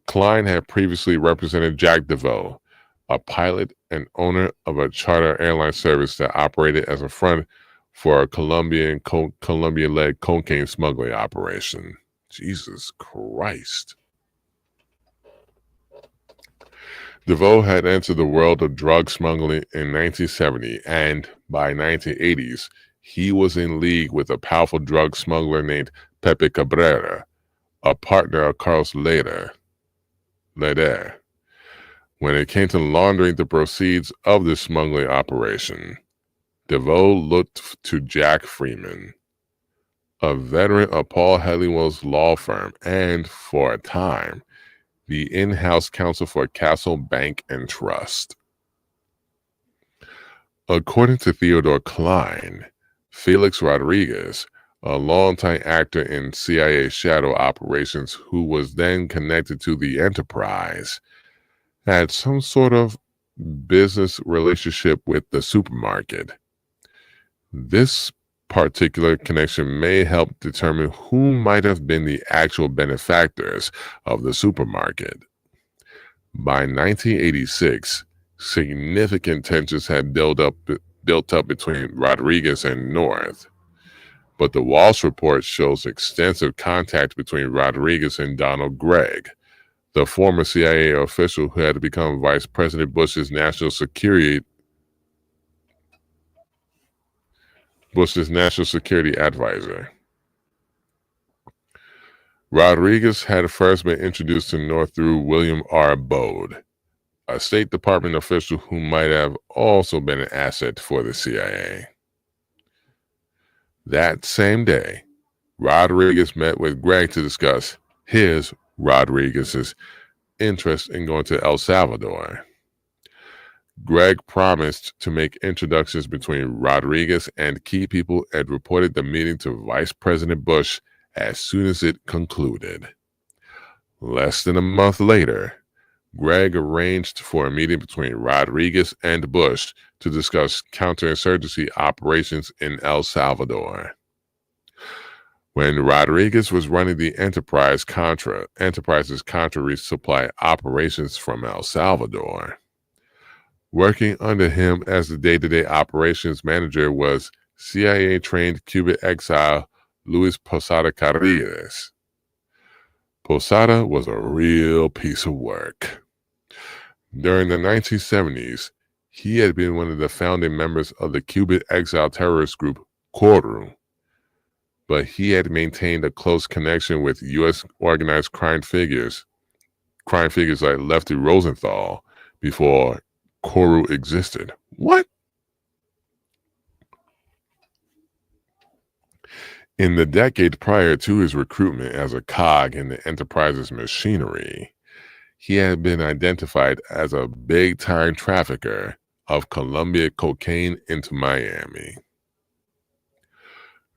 Klein had previously represented Jack DeVoe, a pilot and owner of a charter airline service that operated as a front for a Colombian-led cocaine smuggling operation. Jesus Christ. DeVoe had entered the world of drug smuggling in 1970, and by 1980s, he was in league with a powerful drug smuggler named Pepe Cabrera, a partner of Carlos Leder. When it came to laundering the proceeds of this smuggling operation, DeVoe looked to Jack Freeman, a veteran of Paul Helliwell's law firm and, for a time, the in-house counsel for Castle Bank and Trust. According to Theodore Klein, Felix Rodriguez, a longtime actor in CIA shadow operations who was then connected to the enterprise, had some sort of business relationship with the supermarket. This particular connection may help determine who might have been the actual benefactors of the supermarket. By 1986, significant tensions had built up between Rodriguez and North, but the Walsh report shows extensive contact between Rodriguez and Donald Gregg, the former CIA official who had become Vice President Bush's national security advisor. Rodriguez had first been introduced to North through William R. Bode, a State Department official who might have also been an asset for the CIA. That same day, Rodriguez met with Gregg to discuss Rodriguez's interest in going to El Salvador. Gregg promised to make introductions between Rodriguez and key people and reported the meeting to Vice President Bush as soon as it concluded. Less than a month later, Gregg arranged for a meeting between Rodriguez and Bush to discuss counterinsurgency operations in El Salvador. When Rodriguez was running the Enterprise's Contra resupply operations from El Salvador, working under him as the day-to-day operations manager was CIA-trained Cuban exile Luis Posada Carriles. Posada was a real piece of work. During the 1970s, he had been one of the founding members of the Cuban exile terrorist group Coru, but he had maintained a close connection with U.S. organized crime figures like Lefty Rosenthal before Coru existed. What? In the decade prior to his recruitment as a cog in the Enterprise's machinery, he had been identified as a big-time trafficker of Colombia cocaine into Miami.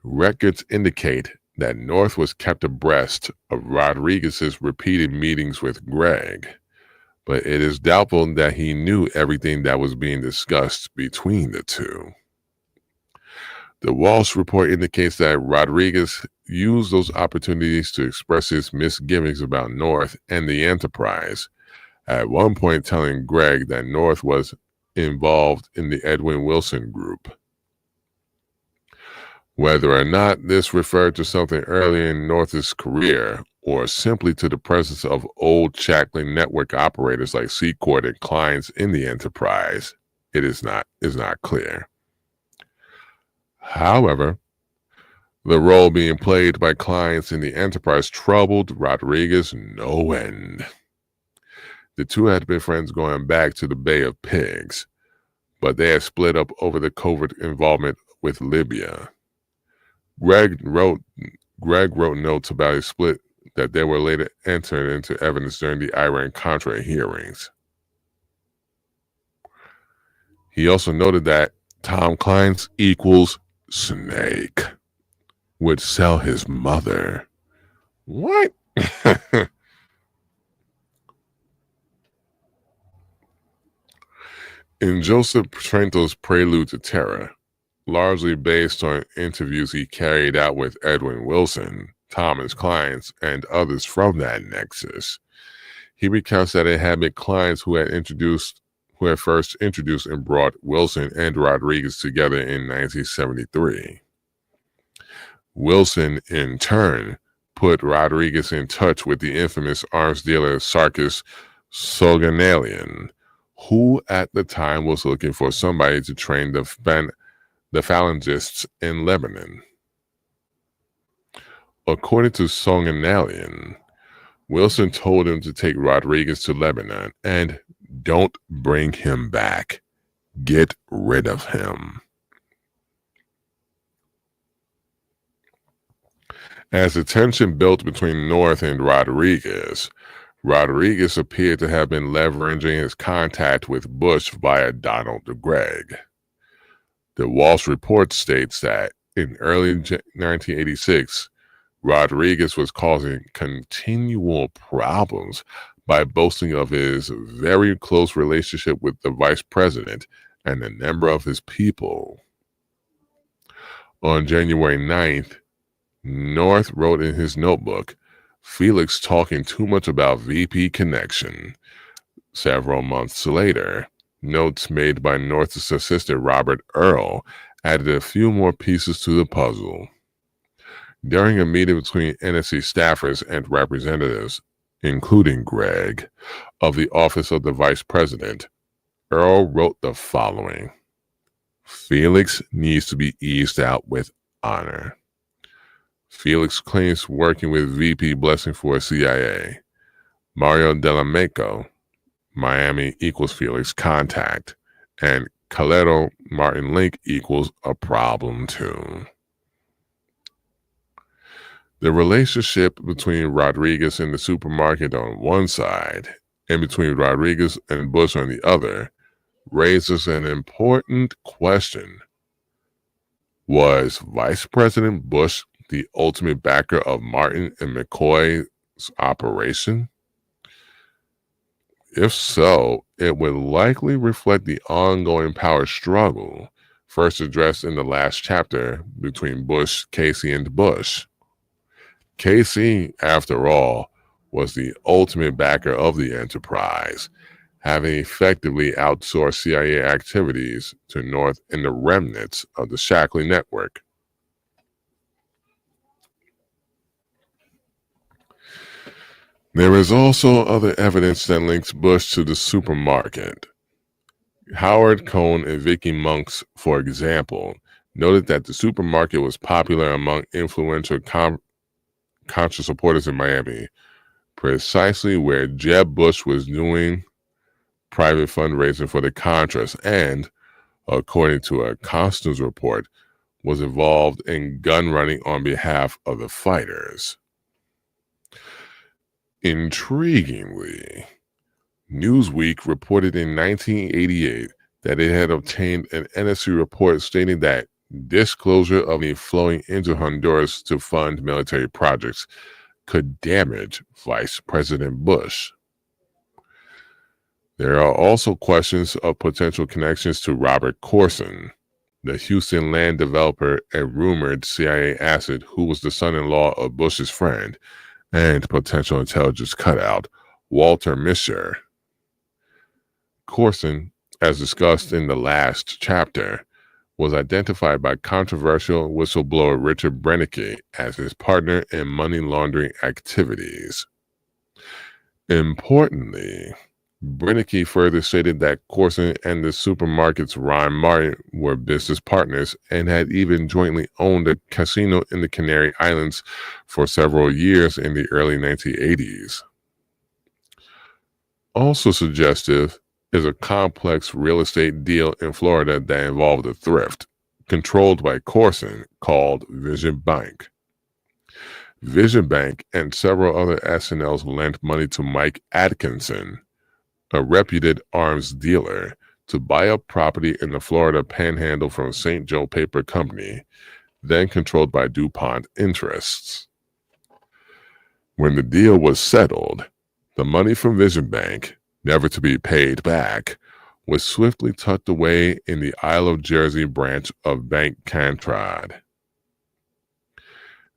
Records indicate that North was kept abreast of Rodriguez's repeated meetings with Gregg, but it is doubtful that he knew everything that was being discussed between the two. The Walsh report indicates that Rodriguez used those opportunities to express his misgivings about North and the Enterprise, at one point telling Gregg that North was involved in the Edwin Wilson group. Whether or not this referred to something early in North's career or simply to the presence of old Shackling network operators like Secord and clients in the enterprise, it is not clear. However, the role being played by clients in the enterprise troubled Rodriguez no end. The two had been friends going back to the Bay of Pigs, but they had split up over the covert involvement with Libya. Greg wrote notes about a split that they were later entered into evidence during the Iran-Contra hearings. He also noted that Tom Cline equals Snake would sell his mother. What? In Joseph Trento's Prelude to Terror, largely based on interviews he carried out with Edwin Wilson, Thomas Cline, and others from that nexus, he recounts that it had been Cline who had first introduced and brought Wilson and Rodriguez together in 1973. Wilson, in turn, put Rodriguez in touch with the infamous arms dealer Sarkis Soganalian, who at the time was looking for somebody to train the phalangists in Lebanon. According to Soganalian, Wilson told him to take Rodriguez to Lebanon and don't bring him back. Get rid of him. As the tension built between North and Rodriguez appeared to have been leveraging his contact with Bush via Donald DeGregg. The Walsh Report states that in early 1986, Rodriguez was causing continual problems by boasting of his very close relationship with the vice president and a number of his people. On January 9th, North wrote in his notebook, Felix talking too much about VP connection. Several months later, notes made by North's assistant Robert Earl added a few more pieces to the puzzle. During a meeting between NSC staffers and representatives, including Gregg, of the Office of the Vice President, Earl wrote the following: Felix needs to be eased out with honor. Felix claims working with VP Blessing for CIA. Mario Dell'Amico, Miami equals Felix contact. And Calero Martin Link equals a problem too. The relationship between Rodriguez and the supermarket on one side and between Rodriguez and Bush on the other raises an important question. Was Vice President Bush the ultimate backer of Martin and McCoy's operation? If so, it would likely reflect the ongoing power struggle first addressed in the last chapter between Bush, Casey, and Bush. Casey, after all, was the ultimate backer of the enterprise, having effectively outsourced CIA activities to North and the remnants of the Shackling network. There is also other evidence that links Bush to the supermarket. Howard Cohn and Vicky Monks, for example, noted that the supermarket was popular among influential Contra supporters in Miami, precisely where Jeb Bush was doing private fundraising for the Contras and, according to a Constance report, was involved in gun running on behalf of the fighters. Intriguingly, Newsweek reported in 1988 that it had obtained an NSC report stating that disclosure of money flowing into Honduras to fund military projects could damage Vice President Bush. There are also questions of potential connections to Robert Corson, the Houston land developer and rumored CIA asset who was the son-in-law of Bush's friend and potential intelligence cutout, Walter Mischer. Corson, as discussed in the last chapter, was identified by controversial whistleblower Richard Brennicke as his partner in money laundering activities. Importantly, Brennicke further stated that Corson and the supermarket's Ron Martin were business partners and had even jointly owned a casino in the Canary Islands for several years in the early 1980s. Also suggestive is a complex real estate deal in Florida that involved a thrift, controlled by Corson, called Vision Bank. Vision Bank and several other S&Ls lent money to Mike Atkinson, a reputed arms dealer, to buy up property in the Florida Panhandle from St. Joe Paper Company, then controlled by DuPont interests. When the deal was settled, the money from Vision Bank, never to be paid back, was swiftly tucked away in the Isle of Jersey branch of Bank Cantrad.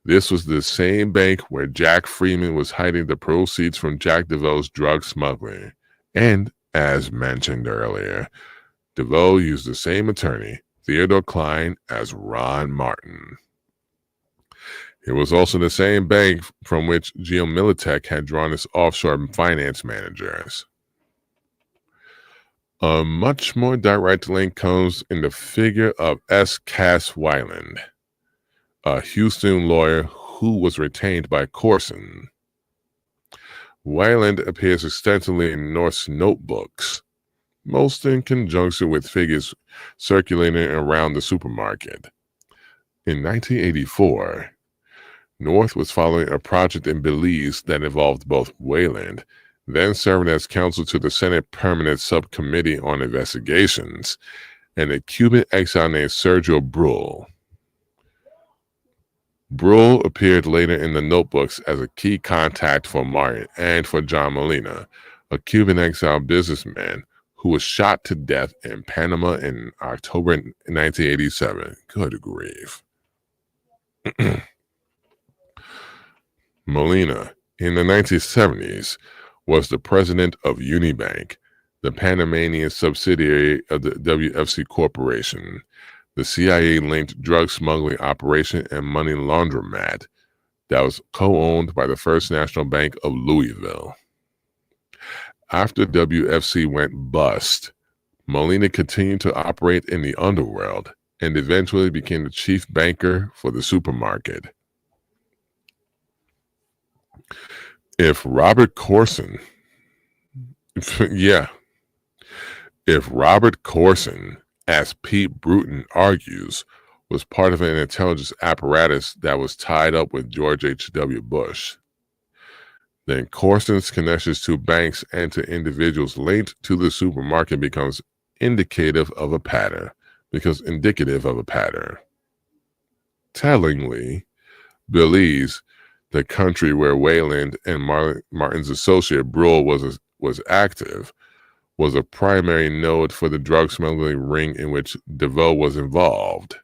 This was the same bank where Jack Freeman was hiding the proceeds from Jack DeVoe's drug smuggling. And, as mentioned earlier, DeVoe used the same attorney, Theodore Klein, as Ron Martin. It was also the same bank from which Geo Militech had drawn its offshore finance managers. A much more direct link comes in the figure of S. Cass Weiland, a Houston lawyer who was retained by Corson. Weiland appears extensively in North's notebooks, most in conjunction with figures circulating around the supermarket. In 1984, North was following a project in Belize that involved both Weiland, then serving as counsel to the Senate Permanent Subcommittee on Investigations, and a Cuban exile named Sergio Brull. Brull appeared later in the notebooks as a key contact for Martin and for John Molina, a Cuban exile businessman who was shot to death in Panama in October 1987. Good grief. Molina, in the 1970s, was the president of Unibank, the Panamanian subsidiary of the WFC Corporation, the CIA-linked drug smuggling operation and money laundromat that was co-owned by the First National Bank of Louisville. After WFC went bust, Molina continued to operate in the underworld and eventually became the chief banker for the supermarket. If Robert Corson, as Pete Bruton argues, was part of an intelligence apparatus that was tied up with George H.W. Bush, then Corson's connections to banks and to individuals linked to the supermarket becomes indicative of a pattern. Tellingly, Belize, the country where Weiland and Martin's associate Brull was active, was a primary node for the drug smuggling ring in which DeVoe was involved.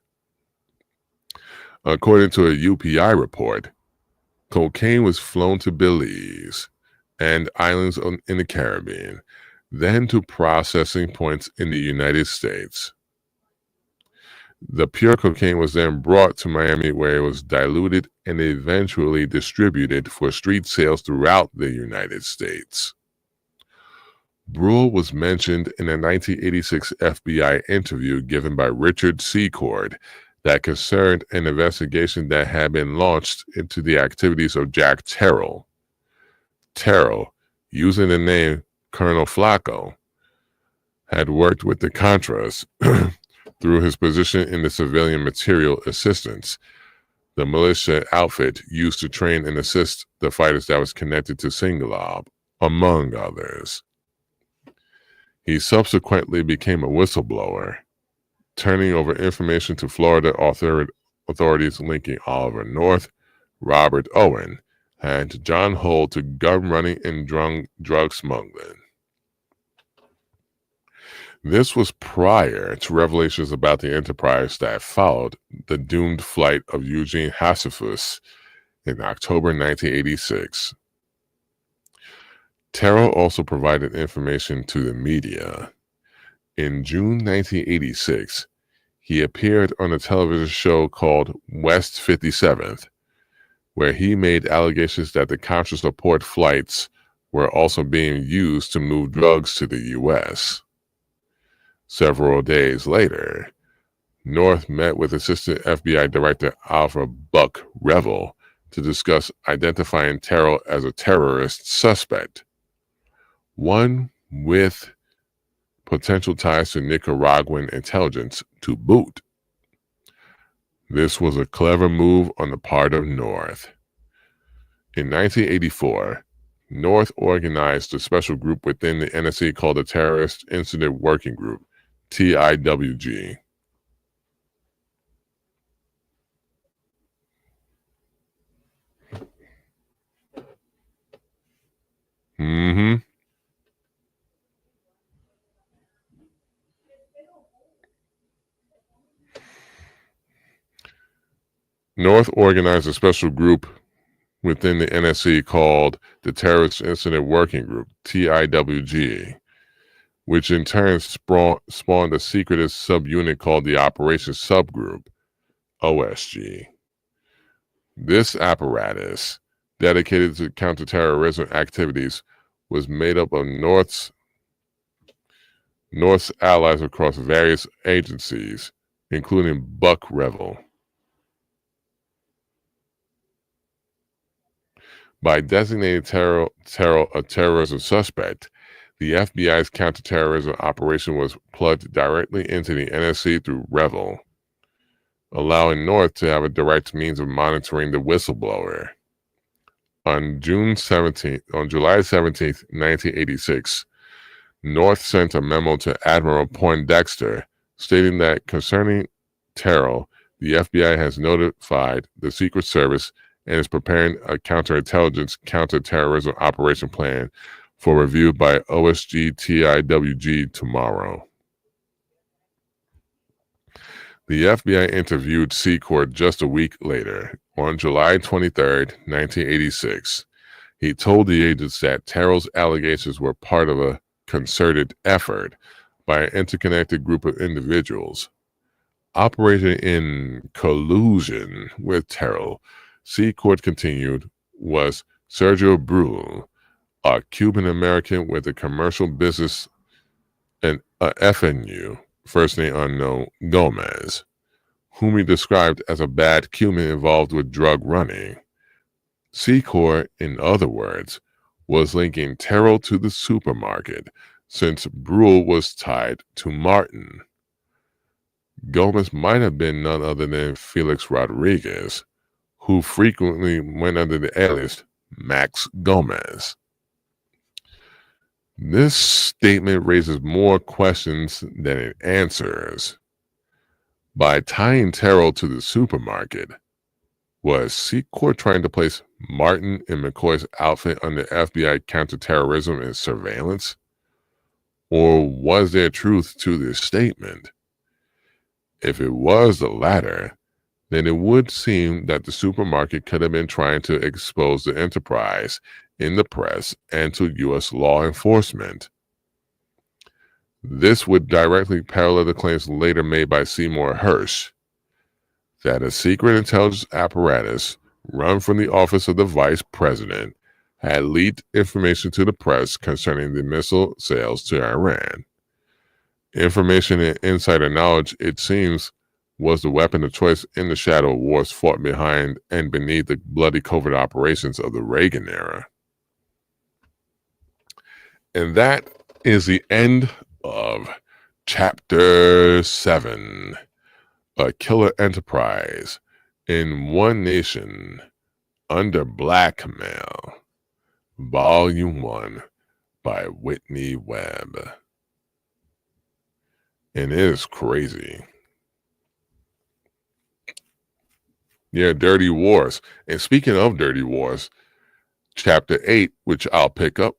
According to a UPI report, cocaine was flown to Belize and islands in the Caribbean, then to processing points in the United States. The pure cocaine was then brought to Miami, where it was diluted and eventually distributed for street sales throughout the United States. Brull was mentioned in a 1986 FBI interview given by Richard Secord that concerned an investigation that had been launched into the activities of Jack Terrell. Terrell, using the name Colonel Flacco, had worked with the Contras through his position in the Civilian Material Assistance, the militia outfit used to train and assist the fighters that was connected to Singalob, among others. He subsequently became a whistleblower, turning over information to Florida authorities linking Oliver North, Robert Owen, and John Holt to gun running and drug smuggling. This was prior to revelations about the enterprise that followed the doomed flight of Eugene Hassifus in October 1986. Terrell also provided information to the media. In June 1986, he appeared on a television show called West 57th, where he made allegations that the Contra support flights were also being used to move drugs to the U.S. Several days later, North met with Assistant FBI Director Alpha Buck Revel to discuss identifying Terrell as a terrorist suspect, one with potential ties to Nicaraguan intelligence to boot. This was a clever move on the part of North. In 1984, North organized a special group within the NSC called the Terrorist Incident Working Group, TIWG. North organized a special group within the NSC called the Terrorist Incident Working Group, TIWG, which in turn spawned a secretive subunit called the Operations Subgroup, OSG. This apparatus, dedicated to counterterrorism activities, was made up of North's allies across various agencies, including Buck Revel. By designating Terrell a terrorism suspect, the FBI's counterterrorism operation was plugged directly into the NSC through Revel, allowing North to have a direct means of monitoring the whistleblower. On July 17, 1986, North sent a memo to Admiral Poindexter stating that concerning Terrell, the FBI has notified the Secret Service and is preparing a counterintelligence counterterrorism operation plan for review by OSG TIWG tomorrow. The FBI interviewed Secord just a week later, on July 23, 1986. He told the agents that Terrell's allegations were part of a concerted effort by an interconnected group of individuals. Operating in collusion with Terrell, Secord continued, was Sergio Bruhl, a Cuban-American with a commercial business and a FNU, first name unknown, Gomez, whom he described as a bad Cuban involved with drug running. Secord, in other words, was linking Terrell to the supermarket, since Bruhl was tied to Martin. Gomez might have been none other than Felix Rodriguez, who frequently went under the alias Max Gomez. This statement raises more questions than it answers. By tying Terrell to the supermarket, was Secord trying to place Martin and McCoy's outfit under FBI counterterrorism and surveillance? Or was there truth to this statement? If it was the latter, then it would seem that the supermarket could have been trying to expose the enterprise in the press and to U.S. law enforcement. This would directly parallel the claims later made by Seymour Hersh that a secret intelligence apparatus run from the office of the vice president had leaked information to the press concerning the missile sales to Iran. Information and insider knowledge, it seems, was the weapon of choice in the shadow wars fought behind and beneath the bloody covert operations of the Reagan era. And that is the end of Chapter 7, A Killer Enterprise in One Nation Under Blackmail, Volume 1 by Whitney Webb. And it is crazy. Yeah, Dirty Wars. And speaking of Dirty Wars, Chapter 8, which I'll pick up.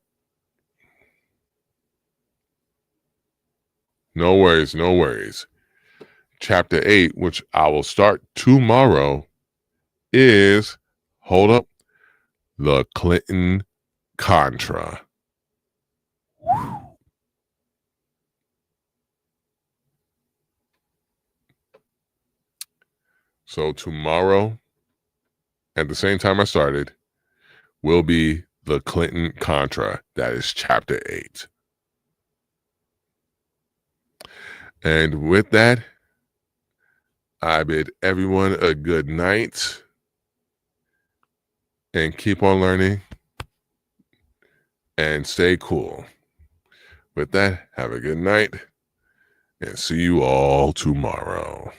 No worries, no worries. Chapter 8, which I will start tomorrow, is, hold up, the Clinton Contra. So tomorrow, at the same time I started, will be the Clinton Contra. That is chapter 8. And with that, I bid everyone a good night and keep on learning and stay cool. With that, have a good night and see you all tomorrow.